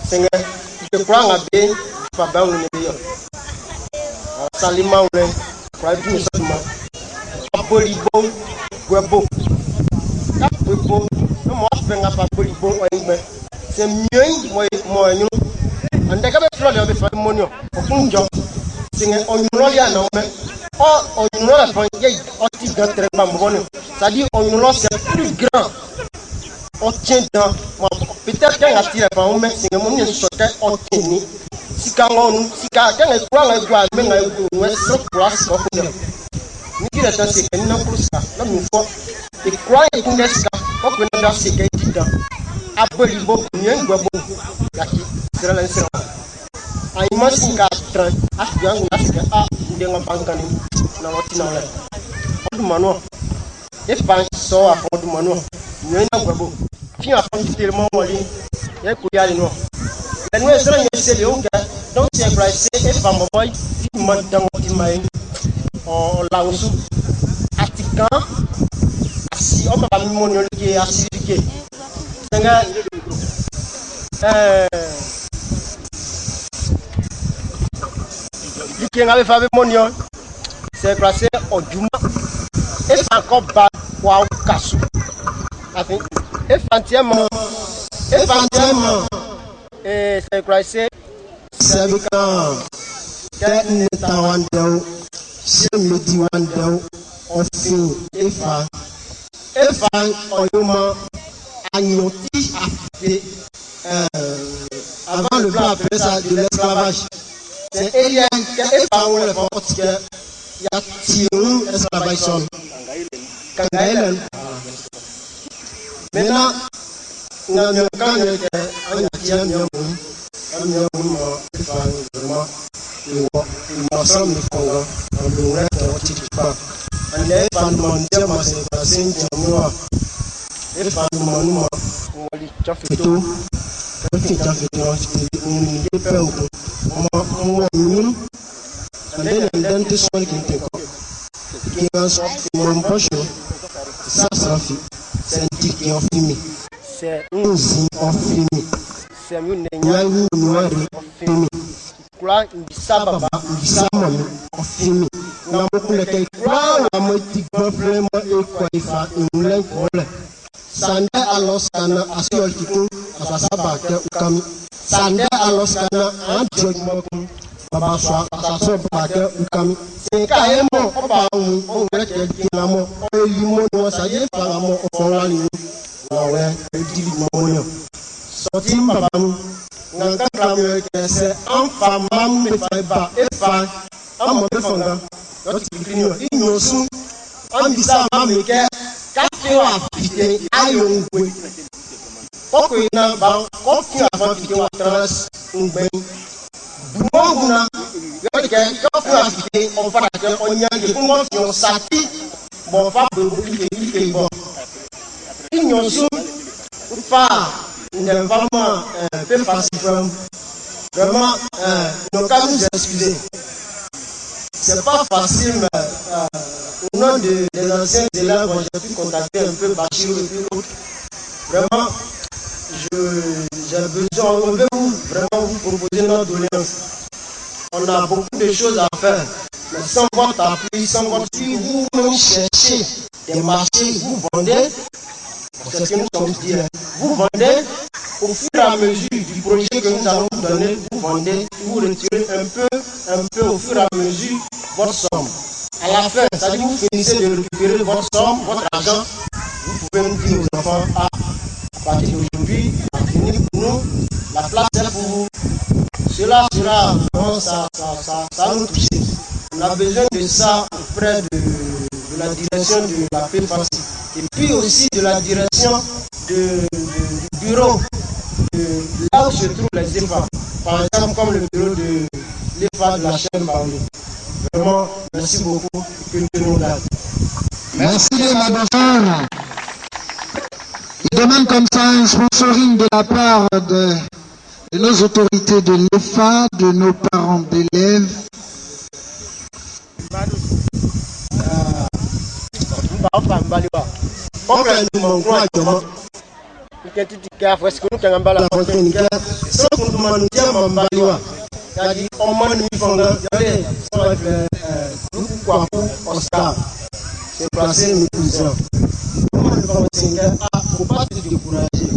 C'est que je crois à bien. Pas bien le meilleur. Salima ou le. Crois bien seulement. Apolibo. Webo. Webo. Moi je fais un Apolibo. C'est mieux, moi, nous. On a quand même fleur de faire monio. Au job. C'est on nous l'a non mais. On nous l'a fait. Il y a un petit gars très bon. C'est-à-dire on nous l'a c'est plus grand. On tient dans. Peut-être qu'un attire pas on met c'est mon une sorte on tient. Si quand est quoi on doit même on est sur place pour faire. Ni qui est c'est que nous pour ça. Là une fois et croire qu'on est ça. On connaît dans c'est qu'il dit dans. Abolibo nyen gwabo yaki sira lan sira ay masin ka tran asbian naska a ndenga bankani na watina la odu mano e pan so a odu mano nyen na gwabo fi a fon tellement wali e ku yali no la no sira nyen se le onka donc c'est price e fam boy fi man dan wati mai o la usu atikan asi o ba mi monyo ke asirike qui avait fait mon c'est placé au Juma et c'est encore bas ou cassou et fantièmement et c'est placé c'est quand quelqu'un est en Wandao c'est le dit Wandao on fait et fan au Juma agnoti avant le blanc appelait ça de l'esclavage. C'est Elian qui est par où les portes il y a tiré l'esclavage son. Kangaïlen. Maintenant, on a mis un camp de vraiment, il m'a semblé qu'on on aurait pas. On est pas demandé ma séparation de moi. Et pas demandé Feto, and then this one can take off. King has one portion, Sassrafi, Saint-Dick of me. C'est un signe of me. C'est une noire of me. Croix, Sababa, Samon of me. Now, the crown, I'm a big problem, a in length. Sande aloskana asiol kiku asasaba ke ukami. Sande aloskana anjogmokum baba swa asaso ba ke ukami. Senka emo oba o reke dinamo o limo no saje fangamo o fonlani. Wawe edili momonyo. Soti babam nganga kramwe ke se anfa mam me faiba efa amo be fonga. Yoti krinyo inyosu ambisa mam ke Café à piquer à Yongwe. Pourquoi il n'a pas confié avant piquer à travers un bain? Boumonguna, il y a un café à piquer, on va la on y a des conventions sati, bon, pas de bouclier, il est bon. Il n'y a pas, il est vraiment un peu facile. Vraiment, nos cas nous excuser. C'est pas facile, mais au nom des anciens élèves, j'ai pu contacter un peu Bachir et puis autres. Vraiment, j'ai besoin, on veut vraiment vous proposer notre doléance. On a beaucoup de choses à faire, mais sans votre appui, sans votre suivi, vous-même cherchez des marchés, vous vendez, C'est ce que nous sommes dit. Vous vendez au fur et à mesure du projet que nous allons vous donner, vous vendez, vous retirez un peu au fur et à mesure votre somme. À la fin, c'est-à-dire vous finissez de récupérer votre somme, votre argent, vous pouvez nous dire aux enfants, à partir d'aujourd'hui, la clinique pour nous, la place est pour vous. Cela sera, ça nous touche. On a besoin de ça auprès de la direction de la PFAC et puis aussi de la direction du bureau là où se trouvent les EFA. Par exemple, comme le bureau de l'EFA de la chaîne Baoulé. Vraiment, merci beaucoup. Que Dieu nous garde. Merci Madame. Il demande comme ça un sponsoring de la part de nos autorités de l'EFA, de nos parents d'élèves. Nous manquons à Djoma. C'est placé une position. Faut pas se décourager.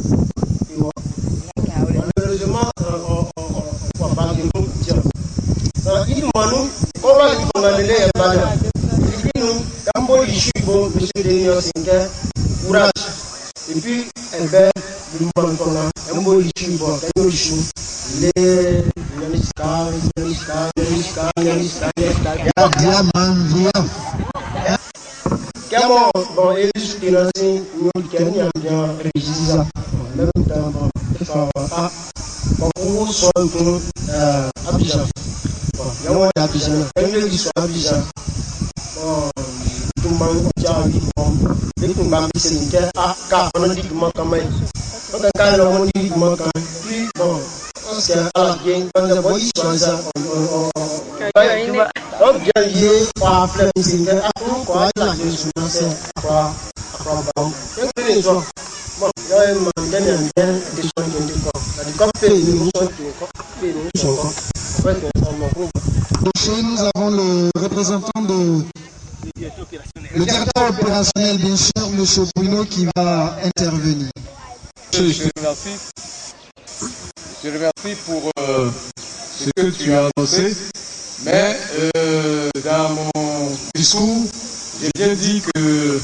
Malheureusement, on va pas de nous dire. Il nous comment on va aller à Bala. Nous, Cambo Ishibo, monsieur Daniel Singer, courage. Et puis, Elbert, nous manquons là. Cambo Ishibo, Cambo Ishibo. Les Comment bon et qui nous nous qui a bien réussi ça même temps enfin on soit pour Abidjan bon il y a Abidjan quand il soit Abidjan bon tout le monde a dit bon dès qu'on va c'est une car on dit comment quand même quand on dit comment quand puis bon c'est à la bien quand on voit soit ça on bien lié par flemme c'est quoi la gestion c'est quoi bon et bon il y a un bien des soins de corps la café nous nous avons le représentant de le directeur opérationnel bien sûr monsieur Bruno qui va intervenir. Je remercie pour ce que tu as annoncé. Mais dans mon discours, j'ai bien dit que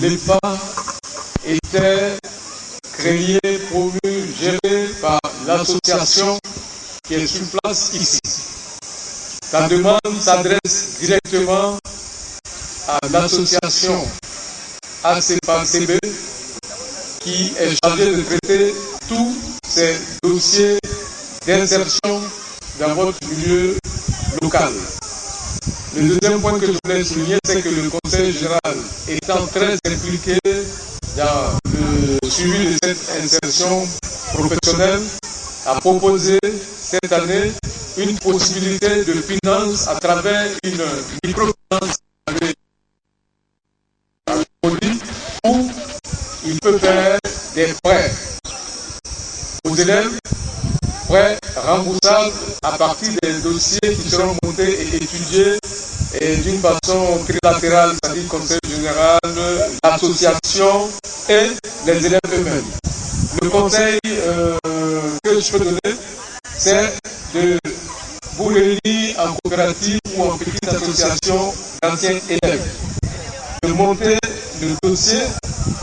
l'EFA était créé, promu, géré par l'association qui est sur place ici. Ta demande s'adresse directement à l'association ACPACB qui est chargée de traiter tous ces dossiers d'insertion dans votre milieu local. Le deuxième point que je voulais souligner, c'est que le Conseil général étant très impliqué dans le suivi de cette insertion professionnelle, a proposé cette année une possibilité de finance à travers une microfinance où il peut faire des prêts aux élèves, prêts remboursables à partir des dossiers qui seront montés et étudiés et d'une façon trilatérale, c'est-à-dire Conseil général, l'association et les élèves eux-mêmes. Le conseil que je peux donner, c'est de vous réunir en coopérative ou en petite association d'anciens élèves, de monter le dossier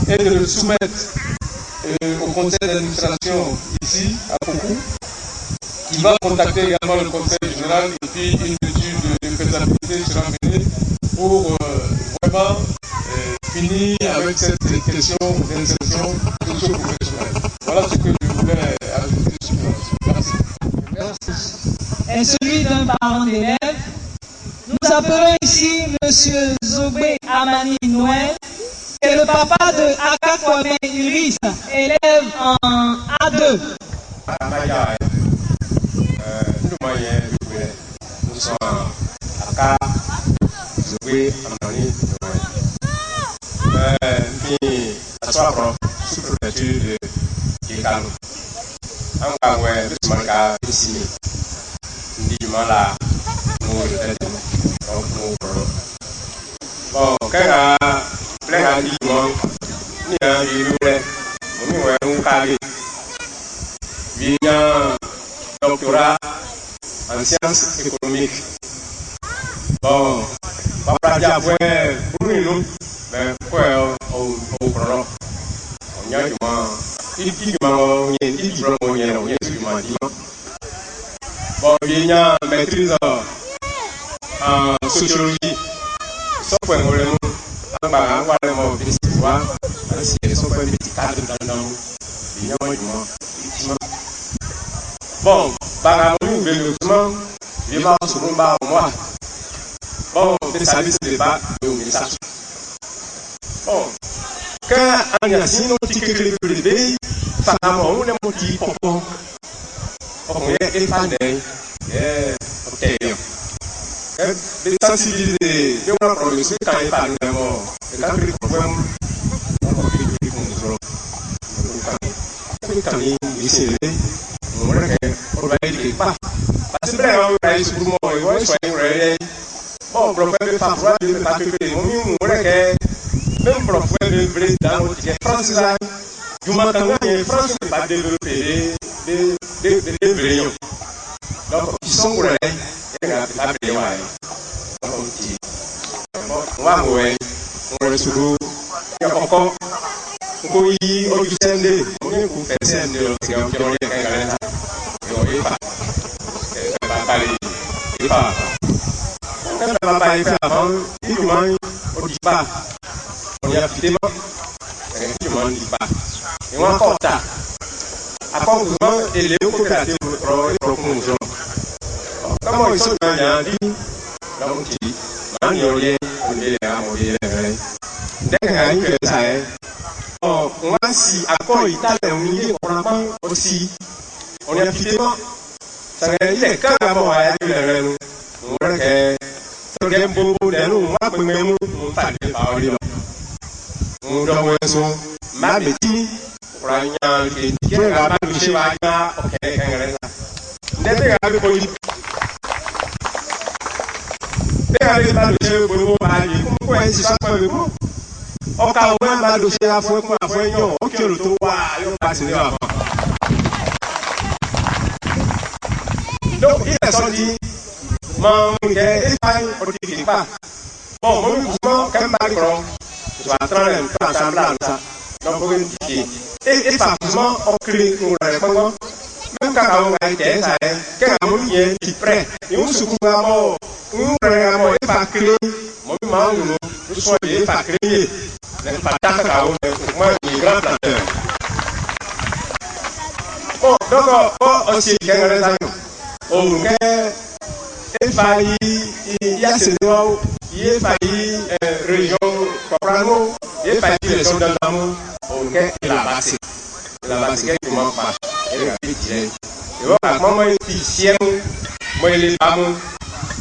et de le soumettre au conseil d'administration ici à Pocou, qui va contacter également le conseil général et puis une étude de faisabilité sera menée pour vraiment finir avec cette question d'insertion socio-professionnelle. Voilà ce que je voulais ajouter sur place. Merci. Et celui d'un parent d'élève, nous appelons ici M. Zobé Amani Noël, qui est le papa de Aka Kwame Iris, élève en A2. Nous sommes Aka Zobé Amani Noël. Puis, à soi, sous-préfecture de Kano. En Gawé, le Smaka, le Simi. Ndimala, nous le bon, quand on a plein de un doctorat en sciences économiques. Bon, papa dia pour nous, mais pour au pro. On y a du moins, bon, il y a maîtrise en sociologie. Sauf que nous avons un festival, c'est sauf un petit cadre dans il y a du moins. Bon, par exemple, malheureusement, je vais sur le bas au mois. Bon, les services de débat de l'administration. Bon, quand on y a si nous tickets que les bébés, on est motivé pour on est épanoui. Ok. Les sensibiliser, je vais prendre le sucre quand il parle de mort. Et quand il problème, on va faire des contrôles. Quand il s'est on va dire pas. Parce que on va dire sur le mot, on va dire bon, problème pas droit de pas que les mots, on va dire même problème vrai dans le français. Du matin, les Français ne pas développer des vraies. Donc, ils sont pour les pas vraies. On va mourir. On va se trouver. Il y a encore. On y au CND. On y fait CND. C'est un peu de temps. On y pas. Pas parler. Et pas. Quand on va parler avant, il demande. On dit pas. On y a quitté. Il demande pas. Et on encore tard. Après, il est au coopératif pour les promotions. Comment ils sont dans l'année, donc il y a on va si encore italien, on a aussi. On a quitté. Ça est quand on a eu on a que c'est un bon modèle, on va même on fait des paroles. On doit son ma bêtise. Ranya ke la ba lu she wa ya okay kan re sa ne te ga ko yi te ga le ba lu she bo ba yi ko en si sa ko be ko o ka o ba lu she afo yo o ke lo to wa yo pa se le avant donc il a sorti man ke e fa o ti ki pa bon mo ko kan ba ko je vais traiter ensemble ça donc on dit et effectivement on crée même quand on a été ça quand on est prêt et on se trouve à mort on est pas créé moi nous soyez pas créé n'est pas tant que moi les grands planteurs bon donc on s'y gagne ça on est failli il y a ces lois il est failli région Coprano il est failli les zones de l'amour on est la base qui manque pas et la petite et voilà comment il tient moi il est pas mon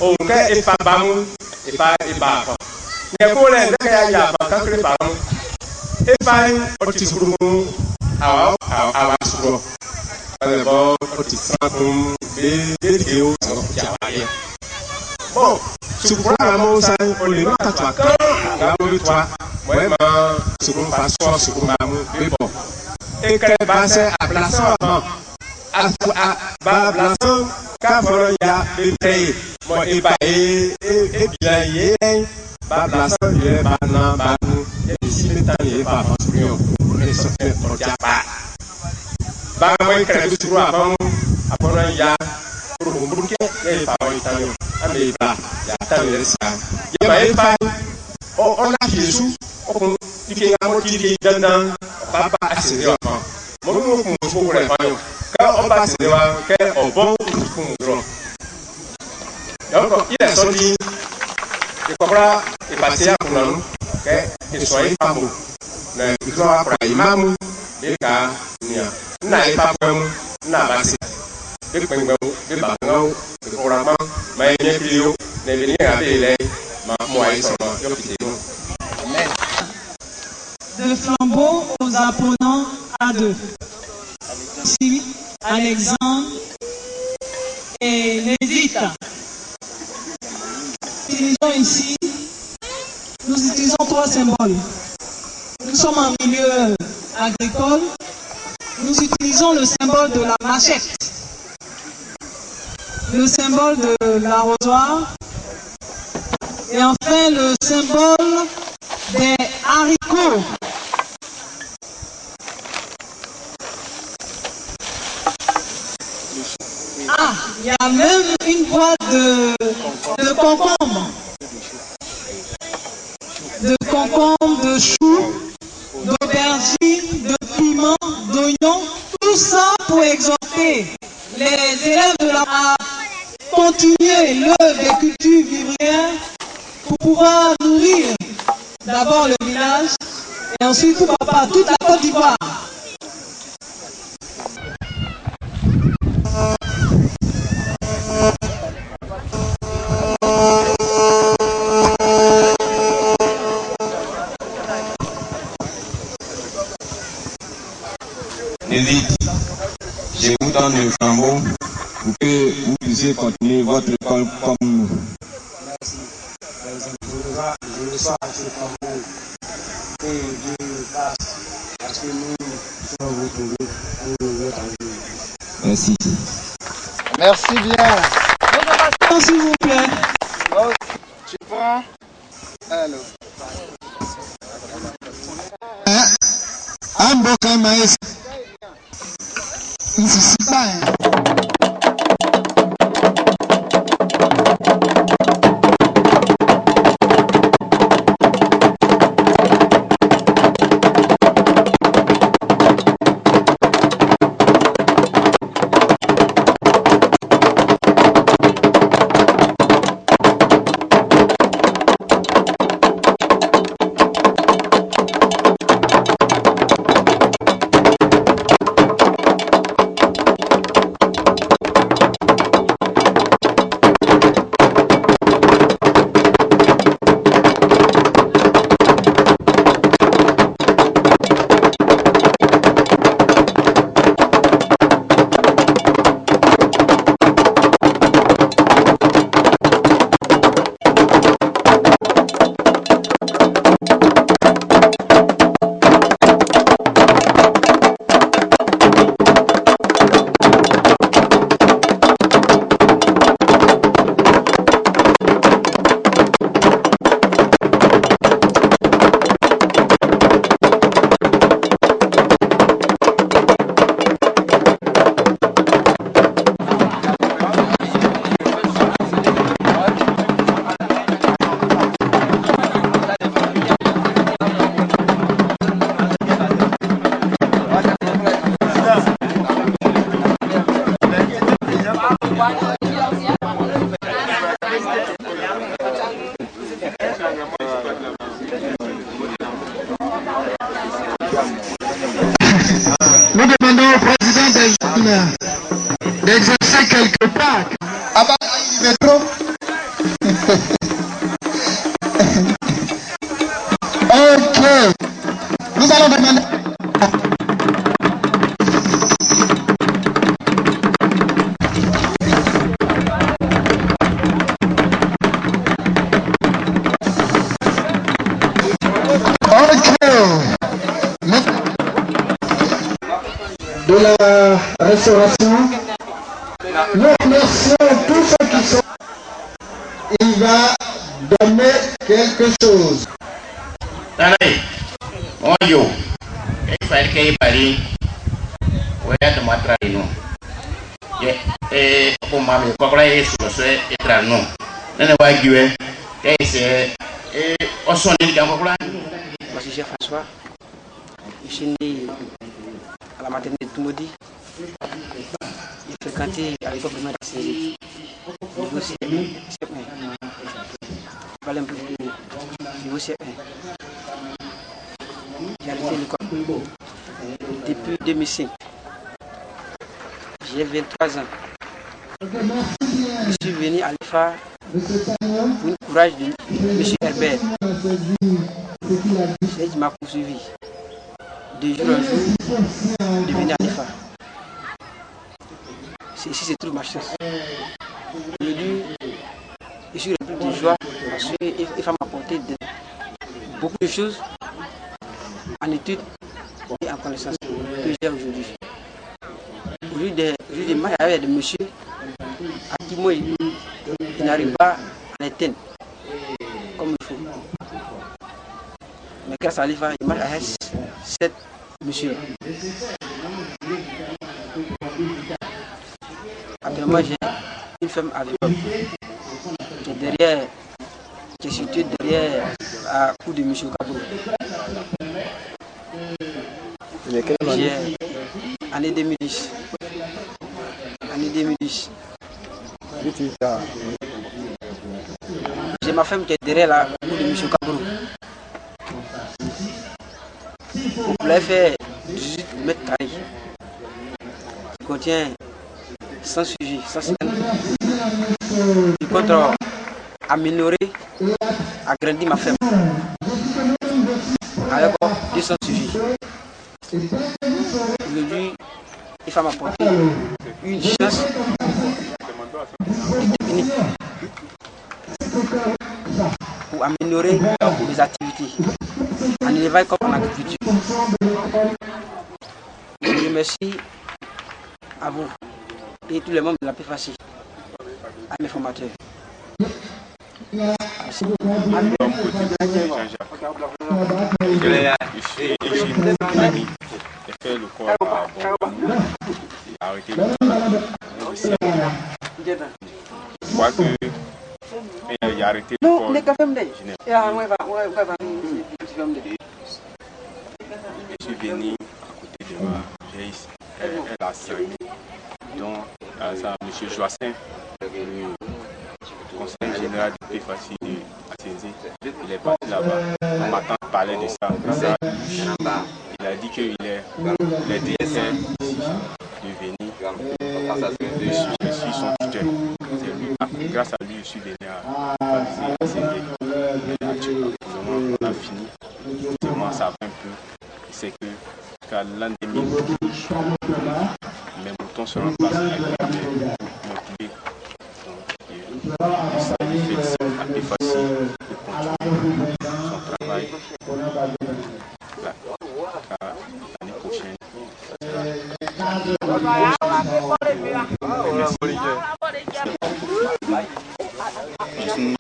on est pas bam et pas mais pour les gars il y a pas quand que pas et pas au petit groupe à sur d'abord au petit centre des vidéos bon ce programme ça on les note à toi quand le toi vraiment ce qu'on passe ce qu'on va bon et que base à plaçant à plaçant quand il y a des pays moi et bien y est ba plaçant il est ba non ba nous et ici maintenant il est pas forcément mais ça fait pour dire pas ba moi que tu vois après il y a pour bouquet et pas italien mais pas il y a tant de ça il y a pas on a Jésus on dit qu'on a motivé dedans papa assez enfant moi pour les familles quand on passe devant quel au bon pour donc il est sorti et cobra et passé à nous que soyez pas beau mais il faut après imam les cas n'a pas comme n'a pas de pengo de bango de programme mais il y a ne venir avec les moi seulement amen. De flambeau aux apprenants à deux. Ici, Alexandre et Nézita. Nous utilisons trois symboles. Nous sommes en milieu agricole, nous utilisons le symbole de la machette, le symbole de l'arrosoir et enfin le symbole des haricots. Ah, il y a même une boîte de concombres. De concombres, de choux, d'aubergines, de piments, d'oignons. Tout ça pour exhorter les élèves de la à continuer l'œuvre des cultures vivrières pour pouvoir nourrir d'abord le village et ensuite toute la Côte d'Ivoire. N'hésite, j'ai autant de flambeaux pour que vous puissiez continuer votre école comme nous. Merci. Je le sens à ce flambeau et Dieu passe parce que nous sommes retrouvés pour notre vie. Merci. Merci bien. S'il vous plaît. Donc, tu prends. Allô. Un bocal maïs. Nous demandons au président des jeunes d'exercer quelque part. Ah bah, il est trop. Ok. Nous allons demander. De la restauration, nous remercions tous ceux qui sont. Il va donner quelque chose. Bonjour. Il faut que Paris. Oui, de moi nous. Et pour moi, je crois que je suis être non. Je ne vois pas et c'est au son de Moi, je suis François. Je suis né à la maternelle de Toumodi. J'ai fréquenté à l'école primaire de Saint-Gilles. Niveau CM1. Je parle un peu de niveau CM1. J'ai arrêté l'école depuis 2005. J'ai 23 ans. Je suis venu à l'IFA pour le courage de M. Herbert. Il m'a poursuivi. De jour en jour, de venir à l'IFA. Ici, c'est toute ma chance. Aujourd'hui, je suis rempli de joie parce qu'il m'a apporté beaucoup de choses en études et en connaissance que j'ai aujourd'hui. Aujourd'hui, des matchs avec des messieurs à qui moi, il n'arrive pas à l'atteindre comme il faut. Mais grâce à l'IFA, il marche avec 7 messieurs. Actuellement, j'ai une femme avec moi. Derrière, qui est située derrière à coup de monsieur Kabou. J'ai année 2010. Année 2010. J'ai ma femme qui est derrière la coup de monsieur Kabou. Vous pouvez faire 18 mètres carrés. Il contient 100 sujets, 150. Il compte améliorer, agrandir ma femme. Avec 200 sujets. Aujourd'hui, il va m'apporter une chance technique pour améliorer mes activités en élevage comme en agriculture. Je remercie à vous et tous les membres de la PFACI, à mes formateurs. Merci. Fait le corps à arrêter le travail. Je crois que il a arrêté le corps. Je suis venu à côté de moi. Elle a servi. Donc, ça, M. Joassin, le conseiller général du PFACI de Assenze, il est parti là-bas. Ma tante parlait de ça. Il a dit qu'il est directeur ici de venir. Je suis son tuteur. Grâce à lui, je suis venu à visiter Assenze. On a fini. Moi, ça va un peu. C'est que qu'à l'an 2000, mes moutons se remplacent avec mon poulet. Ça lui félicite à PFACI de continuer son travail. L'année prochaine, Je suis né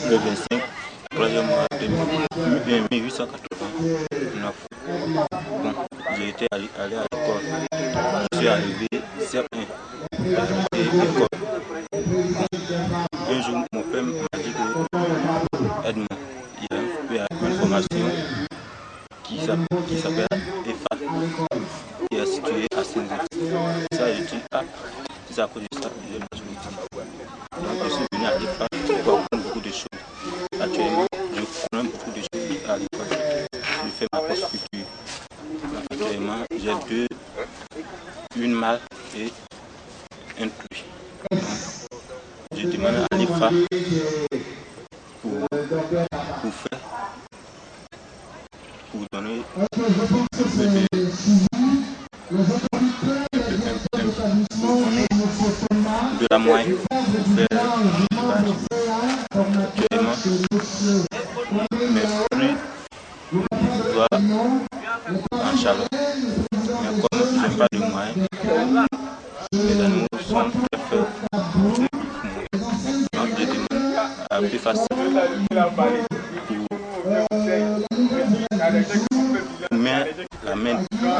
le 25, 3e mois 1889. Bon, j'ai été allé à l'école. Je suis arrivé CM1 et école. Un jour, mon père m'a dit que aide-moi. Il y a une formation qui s'appelle EFA, qui est située à Saint-Denis. Ça, j'ai dit, c'est à cause de ça que je me suis dit. Donc, je suis venu à l'EFA pour apprendre beaucoup de choses. Actuellement, je connais beaucoup de choses à l'école. Je fais ma post-culture. Actuellement, j'ai une mâle et un pluie. Je demande à l'EFA pour donner de la moyenne pour faire l'élevage. Actuellement, mes fruits doivent en chaleur. Mais comme je n'ai pas de moyens, les animaux sont très faibles. Donc je demande à plus facile pour mettre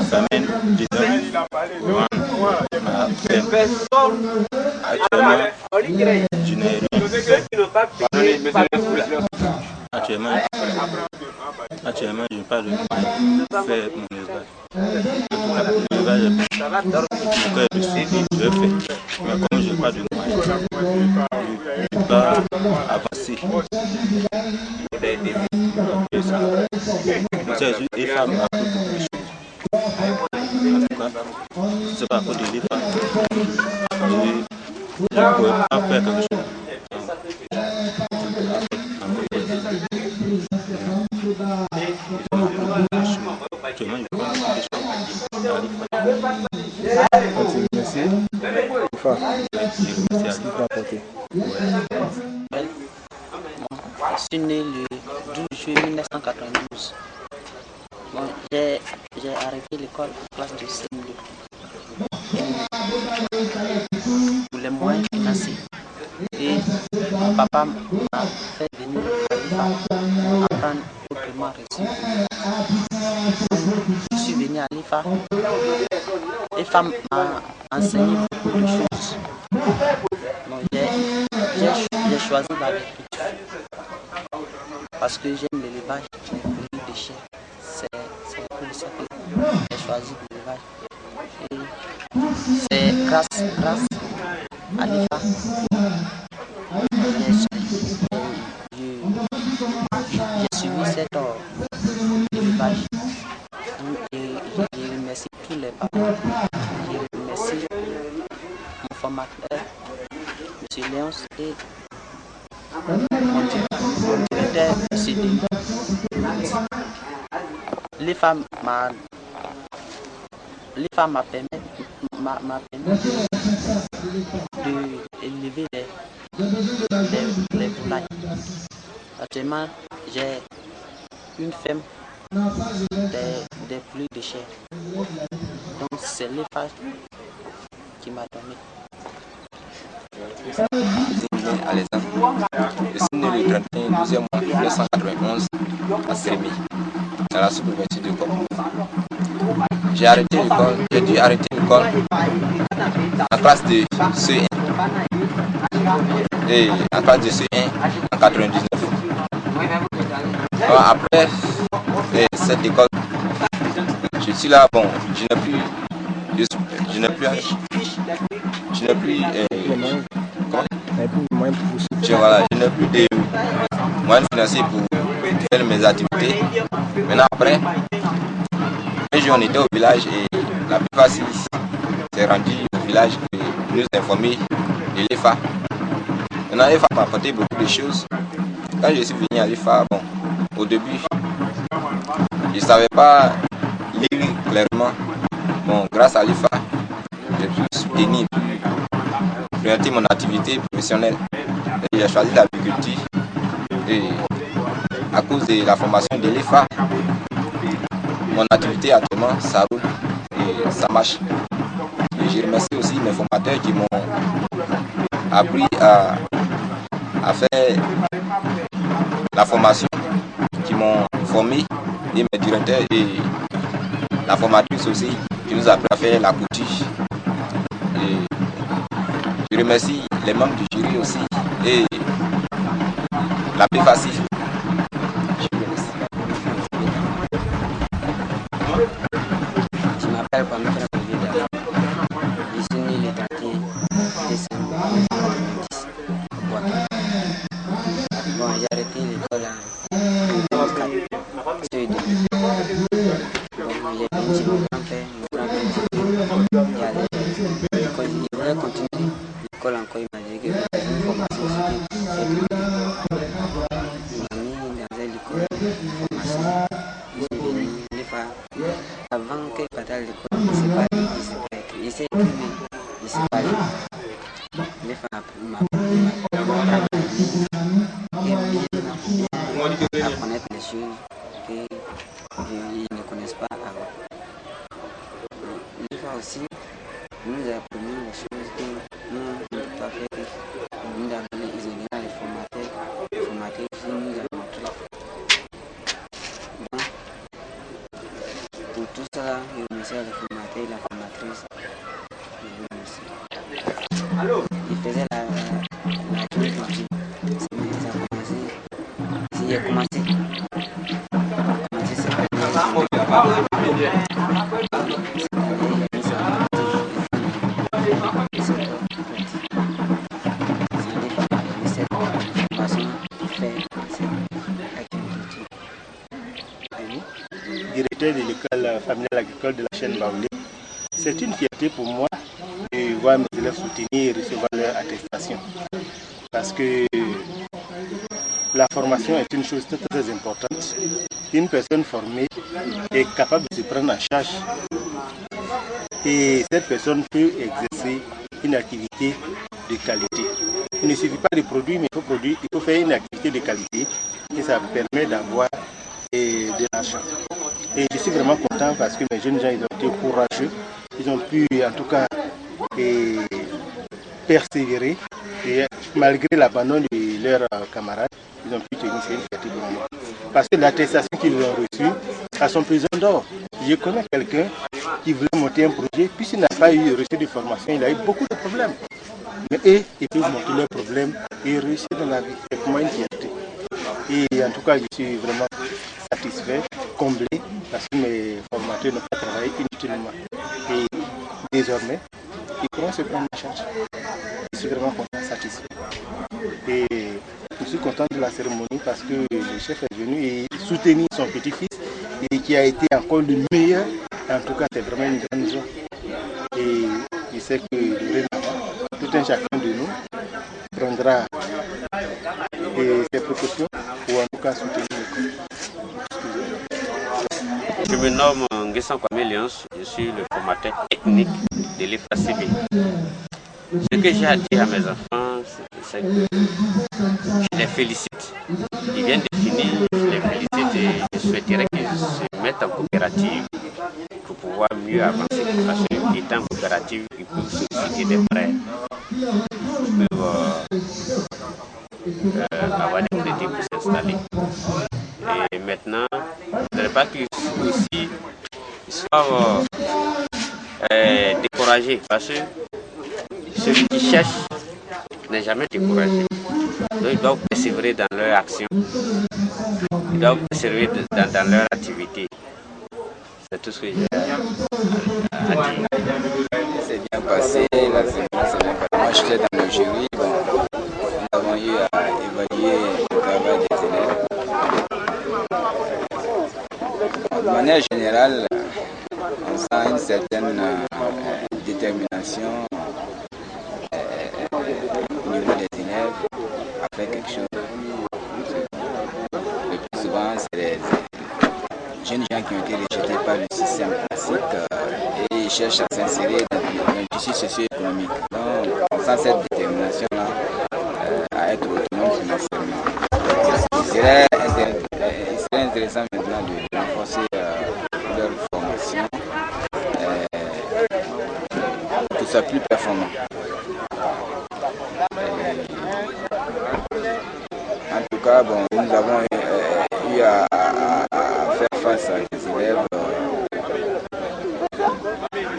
sa main dedans ma ferme. Actuellement, je n'ai rien. Actuellement, je n'ai pas de moyens pour faire mon élevage. L'élevage est mon cœur de suivi, je le fais. Mais comme je n'ai pas de moyens, je ne peux pas avancer. C'est juste les femmes à cause de beaucoup de choses. En tout cas, c'est pas à cause de les femmes. Je ne pourrais pas faire quelque chose. Je suis né le 12 juillet 1992 Bon, j'ai arrêté l'école en classe de CM2. Pour les moyens financiers. Et mon papa m'a fait venir à l'IFA pour apprendre autrement reçu. Je suis venu à l'IFA. L'IFA m'a enseigné beaucoup de choses. Donc j'ai choisi l'agriculture parce que j'aime l'élevage, les produits de chair. C'est pour ça que j'ai choisi l'élevage. Et c'est grâce à l'IFA j'ai suivi cet élevage. Je remercie tous les parents. Je remercie mon formateur, M. Léonce, et mon directeur, M. Denis. L'IFA m'a permis d'élever les volailles. Actuellement, j'ai une ferme des poules de chair. Donc c'est l'IFA qui m'a donné. Je suis né le 31 12e mois 1991 à Sérémy, dans la sous-préfecture de Kopo. J'ai dû arrêter l'école en classe de CE1 et en classe de CE1 en 99. Alors, après cette école, je suis là, bon, je n'ai plus de moyens financiers pour faire mes activités. Maintenant après, un jour on était au village et la plupart s'est rendu au village pour nous informer de l'IFA. Maintenant l'IFA m'a apporté beaucoup de choses. Quand je suis venu à l'IFA, bon, au début, je ne savais pas lire clairement. Bon, grâce à l'IFA, j'ai pu soutenir, orienter mon activité professionnelle. J'ai choisi l'agriculture et à cause de la formation de l'IFA, mon activité actuellement ça roule et ça marche. Et je remercie aussi mes formateurs qui m'ont appris à faire la formation, qui m'ont formé, et mes directeurs et la formatrice aussi qui nous a appris à faire la couture. Et je remercie les membres du jury aussi et la plus facile. Je m'appelle Pamela Kovida. Je suis né le 31 décembre 2010 au Boaké. Bon, j'ai arrêté l'école en 2004. J'ai venu mon grand-père y allait. Il voulait continuer l'école encore, il m'a dit que une formation c'était il m'a mis dans une école de formation. Je suis venu les fois avant qu'il parte à l'école, il s'est pas écrit, il s'est écrit, il s'est pas lu. Les fois m'a à connaître les choses qu'ils ne connaissent pas avant. Les fois aussi, nous apprenons les choses que nous ne pouvons pas faire. Nous avons les ingénieurs, les formateurs qui nous ont montré. Donc, pour tout cela, je remercie les formateurs et la formatrice. Il faisait la agriculture. J'ai commencé. Directeur de l'école familiale agricole de la chaîne Baoulé. C'est une fierté pour moi de voir mes élèves soutenir et recevoir leur attestation. Parce que la formation est une chose très, très importante. Une personne formée est capable de se prendre en charge et cette personne peut exercer une activité de qualité. Il ne suffit pas de produire, mais il faut faire une activité de qualité et ça permet d'avoir de l'argent. Et je suis vraiment content parce que mes jeunes gens, ils ont été courageux. Ils ont pu, en tout cas, persévérer. Et malgré l'abandon de leurs camarades, ils ont pu tenir cette initiative pour moi. Parce que l'attestation qu'ils ont reçue, à son prison d'or. Je connais quelqu'un qui voulait monter un projet, puisqu'il n'a pas eu reçu de formation, il a eu beaucoup de problèmes. Mais eux, ils peuvent monter leurs problèmes et réussir dans la vie. C'est pour moi une fierté. Et en tout cas, je suis vraiment satisfait, comblé, parce que mes formateurs n'ont pas travaillé inutilement. Et désormais, ils pourront se prendre en charge. Je suis vraiment content, satisfait. Et je suis content de la cérémonie parce que le chef est venu et soutenir son petit-fils et qui a été encore le meilleur. En tout cas, c'est vraiment une grande joie. Et je sais que dorénavant, tout un chacun de nous prendra ses précautions pour en tout cas soutenir l'école. Je me nomme Nguessan Kwame Léonce, je suis le formateur technique de l'EFACB. Ce que j'ai à dire à mes enfants, c'est que je les félicite. Ils viennent de finir, je les félicite et je souhaiterais qu'ils se mettent en coopérative pour pouvoir mieux avancer. Parce qu'étant en coopérative, ils peuvent solliciter des prêts, ils peuvent avoir des crédits pour s'installer. Et maintenant, je ne voudrais pas qu'ils aussi soient découragés parce que celui qui cherche n'est jamais découragé. Donc ils doivent persévérer dans leur action, ils doivent persévérer dans leur activité. C'est tout ce que j'ai à dire. C'est bien passé, la cérémonie s'est bien passée. Moi j'étais dans le jury, nous avons eu à évaluer le travail des élèves. De manière générale, on sent une certaine détermination au niveau des élèves à faire quelque chose. Le plus souvent, c'est les jeunes gens qui ont été rejetés par le système classique et ils cherchent à s'insérer dans le tissu socio-économique. Donc, on sent cette détermination-là à être autonome financièrement. Il serait intéressant maintenant de renforcer leur formation pour qu'ils soient plus performants. En tout cas, bon, nous avons eu à faire face à des élèves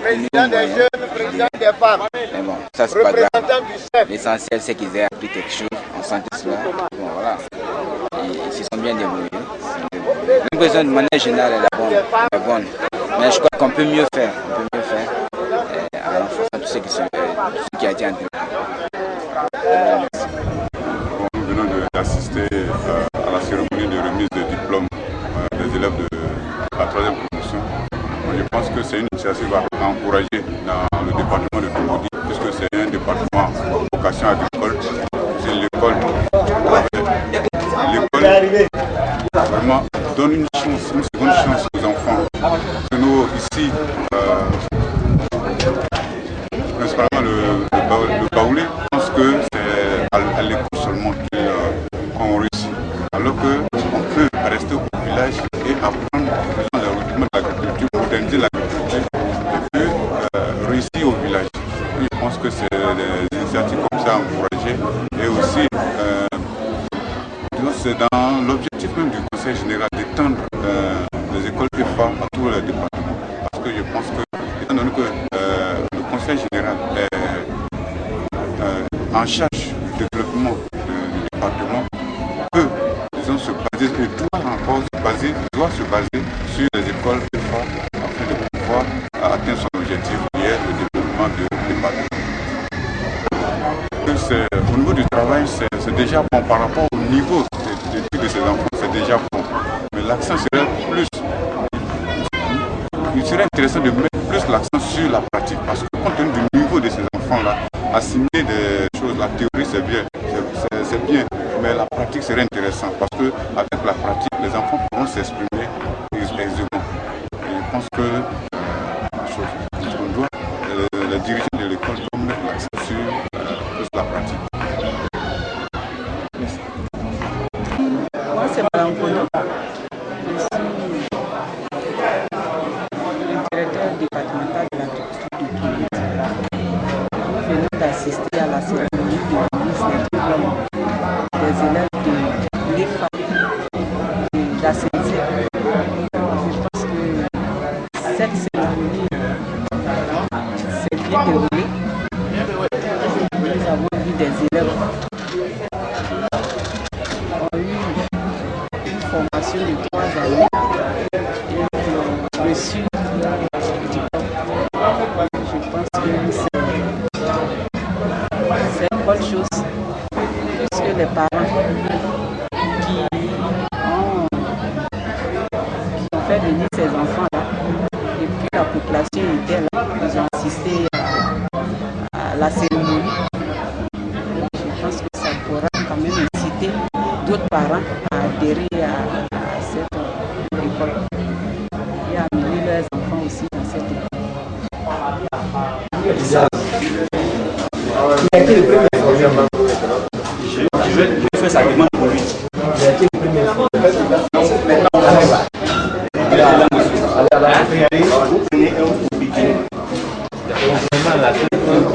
président des jeunes, président des femmes. Mais bon, ça c'est pas grave. L'essentiel c'est qu'ils aient appris quelque chose, on sentait cela. Bon voilà. Ils se sont bien débrouillés. L'impression de manière générale elle est bonne. Mais je crois qu'on peut mieux faire. En renforçant tout ce qui a été entrepris. Nous venons d'assister à la cérémonie de remise de diplôme des élèves de la 3e promotion. Je pense que c'est une initiative à encourager dans le département de Toumoudi, puisque c'est un département à vocation agricole. C'est l'école. L'école vraiment donne une seconde chance aux enfants. Que nous, ici, principalement le Baoulé, je pense que c'est à l'école seulement qu'on réussit. Alors qu'on peut rester au village et apprendre le rudiment de l'agriculture, moderniser l'agriculture et puis réussir au village. Je pense que c'est des initiatives comme ça à encourager et aussi c'est dans l'objectif même du Conseil général d'étendre les écoles EFA à tous les départements. Parce que je pense que, étant donné que le Conseil général est en charge du développement du département, peut, disons, se baser, et doit se baser sur les écoles EFA afin de pouvoir atteindre son objectif qui est le développement du département. Au niveau du travail, c'est déjà bon par rapport au niveau de ces enfants, c'est déjà bon. Mais l'accent serait plus. Il serait intéressant de mettre plus l'accent sur la pratique parce que compte tenu du niveau de ces enfants-là, assimiler des choses, la théorie c'est bien, mais la pratique serait intéressante parce que avec la pratique, les enfants pourront s'exprimer aisément. Je pense que on doit, les dirigeants de l'école doivent mettre l'accent sur plus la pratique. Moi, c'est Malangono. Je suis fait venir ces enfants-là. Et puis la population était là. Ils ont assisté à la cérémonie. Je pense que ça pourra quand même inciter d'autres parents à adhérer à cette école et à amener leurs enfants aussi dans cette école. Il a été le premier informé. Je vais faire sa demande pour lui. Il a été le premier informé. Vous prenez un piqué.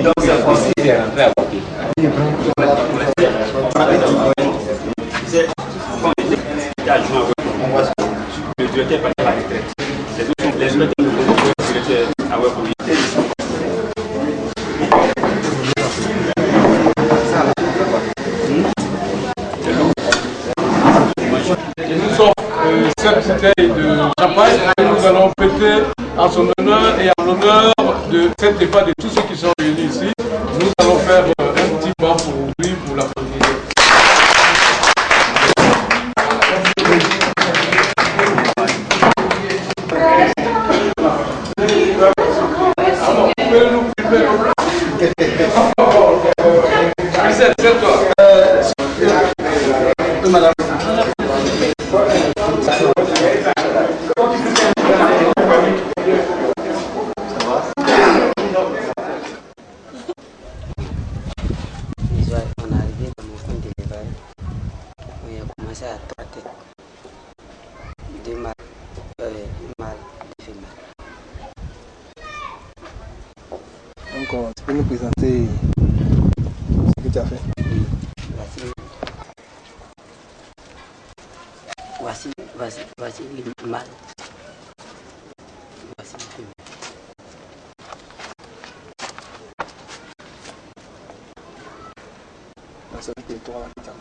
Donc c'est possible de rentrer à côté. C'est comme le directeur adjoint, le directeur est parti à la retraite. Les autres sont les directeurs de à Weboli. Nous sommes cette bouteille de champagne que nous allons péter en son honneur et en l'honneur de cette départ de tous ceux qui sont réunis ici. Nous allons faire un petit banc pour lui, pour la famille. Madame. On est arrivé dans mon coin d'élevage. On a commencé à traiter deux mâles, deux femelles. Donc, tu peux nous présenter ce que tu as fait? Voici le mâle. Voici le femelle. Ça fait que toi, tu as fait.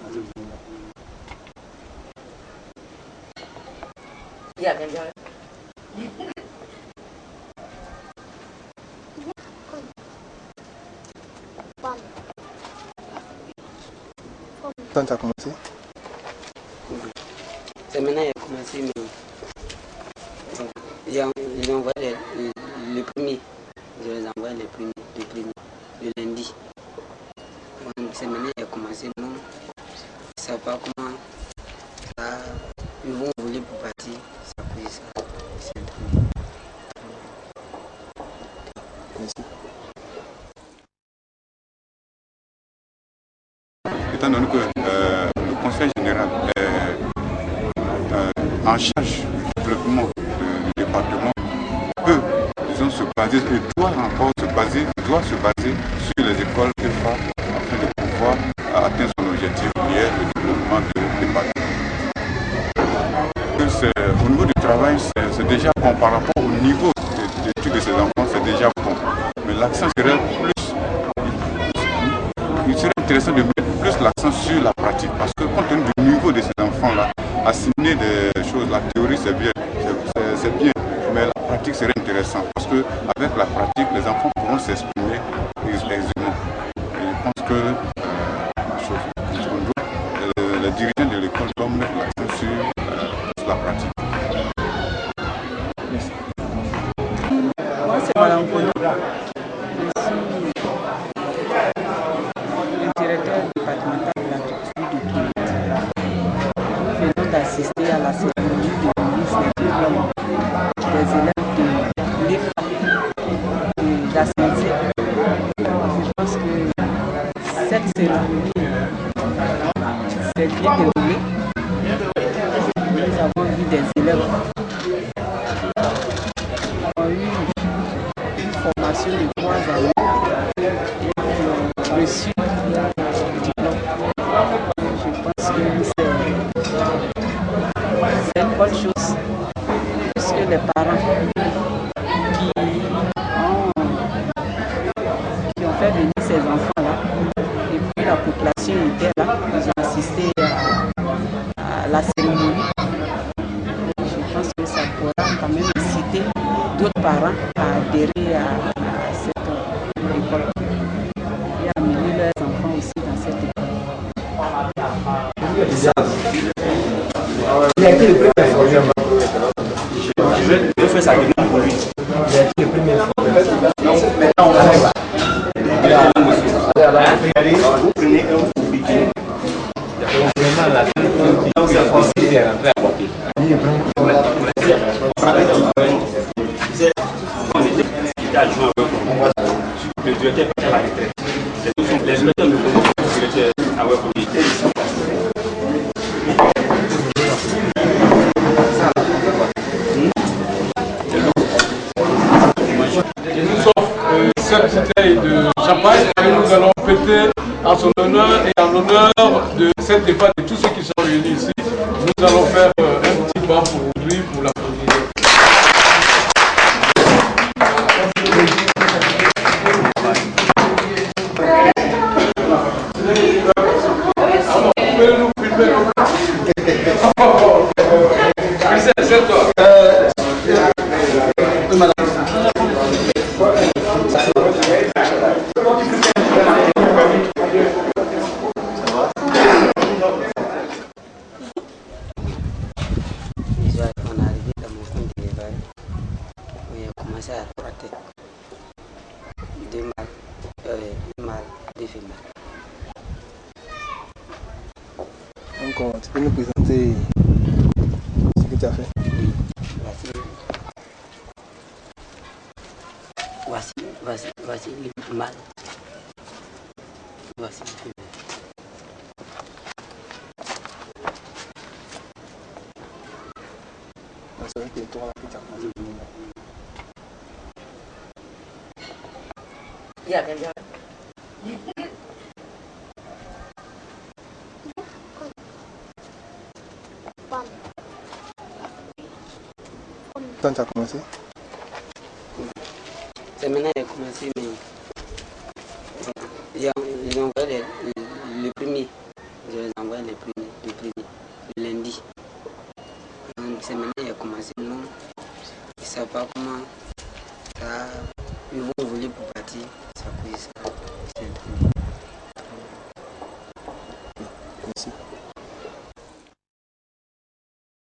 Quand tu as commencé? C'est maintenant qu'il a commencé, mais j'ai envoyé le premier. Je les envoie le lundi. Bon, c'est maintenant qu'il a commencé, non. Je ne sais pas comment ça, ils vont voler pour partir. Ça fait ça. C'est entraîné. Merci. Étant donné que le conseil général est en charge du développement du département, peut, disons, se baser et doit encore se baser sur les écoles qu'il faut afin de pouvoir atteindre son objectif qui est le développement du département. Au niveau du travail, c'est déjà bon par rapport au niveau d'études de ces enfants, c'est déjà bon. Mais l'accent serait plus, il serait intéressant de mettre plus l'accent sur la pratique parce que compte tenu du niveau de ces enfants-là, assimiler des choses, la théorie c'est bien, mais la pratique serait intéressant parce que avec la pratique, les enfants pourront s'exprimer aisément. Et je pense que les dirigeants de l'école doivent mettre l'accent sur la pratique. Merci. Moi c'est Madame Kono. Je suis le directeur départemental de l'agriculture de Kinouti. Nous venons d'assister à la cérémonie de remise des diplômes des élèves de l'EFA de l'ASNC. Je pense que cette cérémonie s'est bien déroulée. Nous avons vu des élèves qui ont eu une formation de 3 années et qui ont reçu le diplôme. Je pense que c'est une bonne chose puisque les parents qui ont fait venir ces enfants-là et puis la population était là, ils ont assisté à la cérémonie. Je pense que ça pourra quand même inciter d'autres parents à adhérer à cette école et amener leurs enfants aussi dans cette école. Il a été le premier informé. fait sa demande pour lui. Il est le premier. Maintenant, on va. Vous prenez un vous piquez. Vraiment, la possibilité est rentrée à porter. Il était adjoint le directeur est à la retraite. Les inspecteurs me connaissent le directeur à Webby. Il nous offre cette bouteille de champagne et nous allons fêter en son honneur et en l'honneur de cette départ de tous ceux qui sont réunis ici. Nous allons faire un petit bas pour lui, pour la famille. Donc, tu peux nous présenter ce que tu as fait? Voici le mâle. Voici le femelle. C'est vrai que toi, tu as posé. Il y a quelqu'un. Quand tu as commencé? C'est maintenant qu'il a commencé, mais ils ont envoyé le premier. Je les envoie le premier, le lundi. Donc c'est maintenant qu'il a commencé. Non, ils ne savent pas comment ça. Ils vont voler pour partir. Ça cause ça.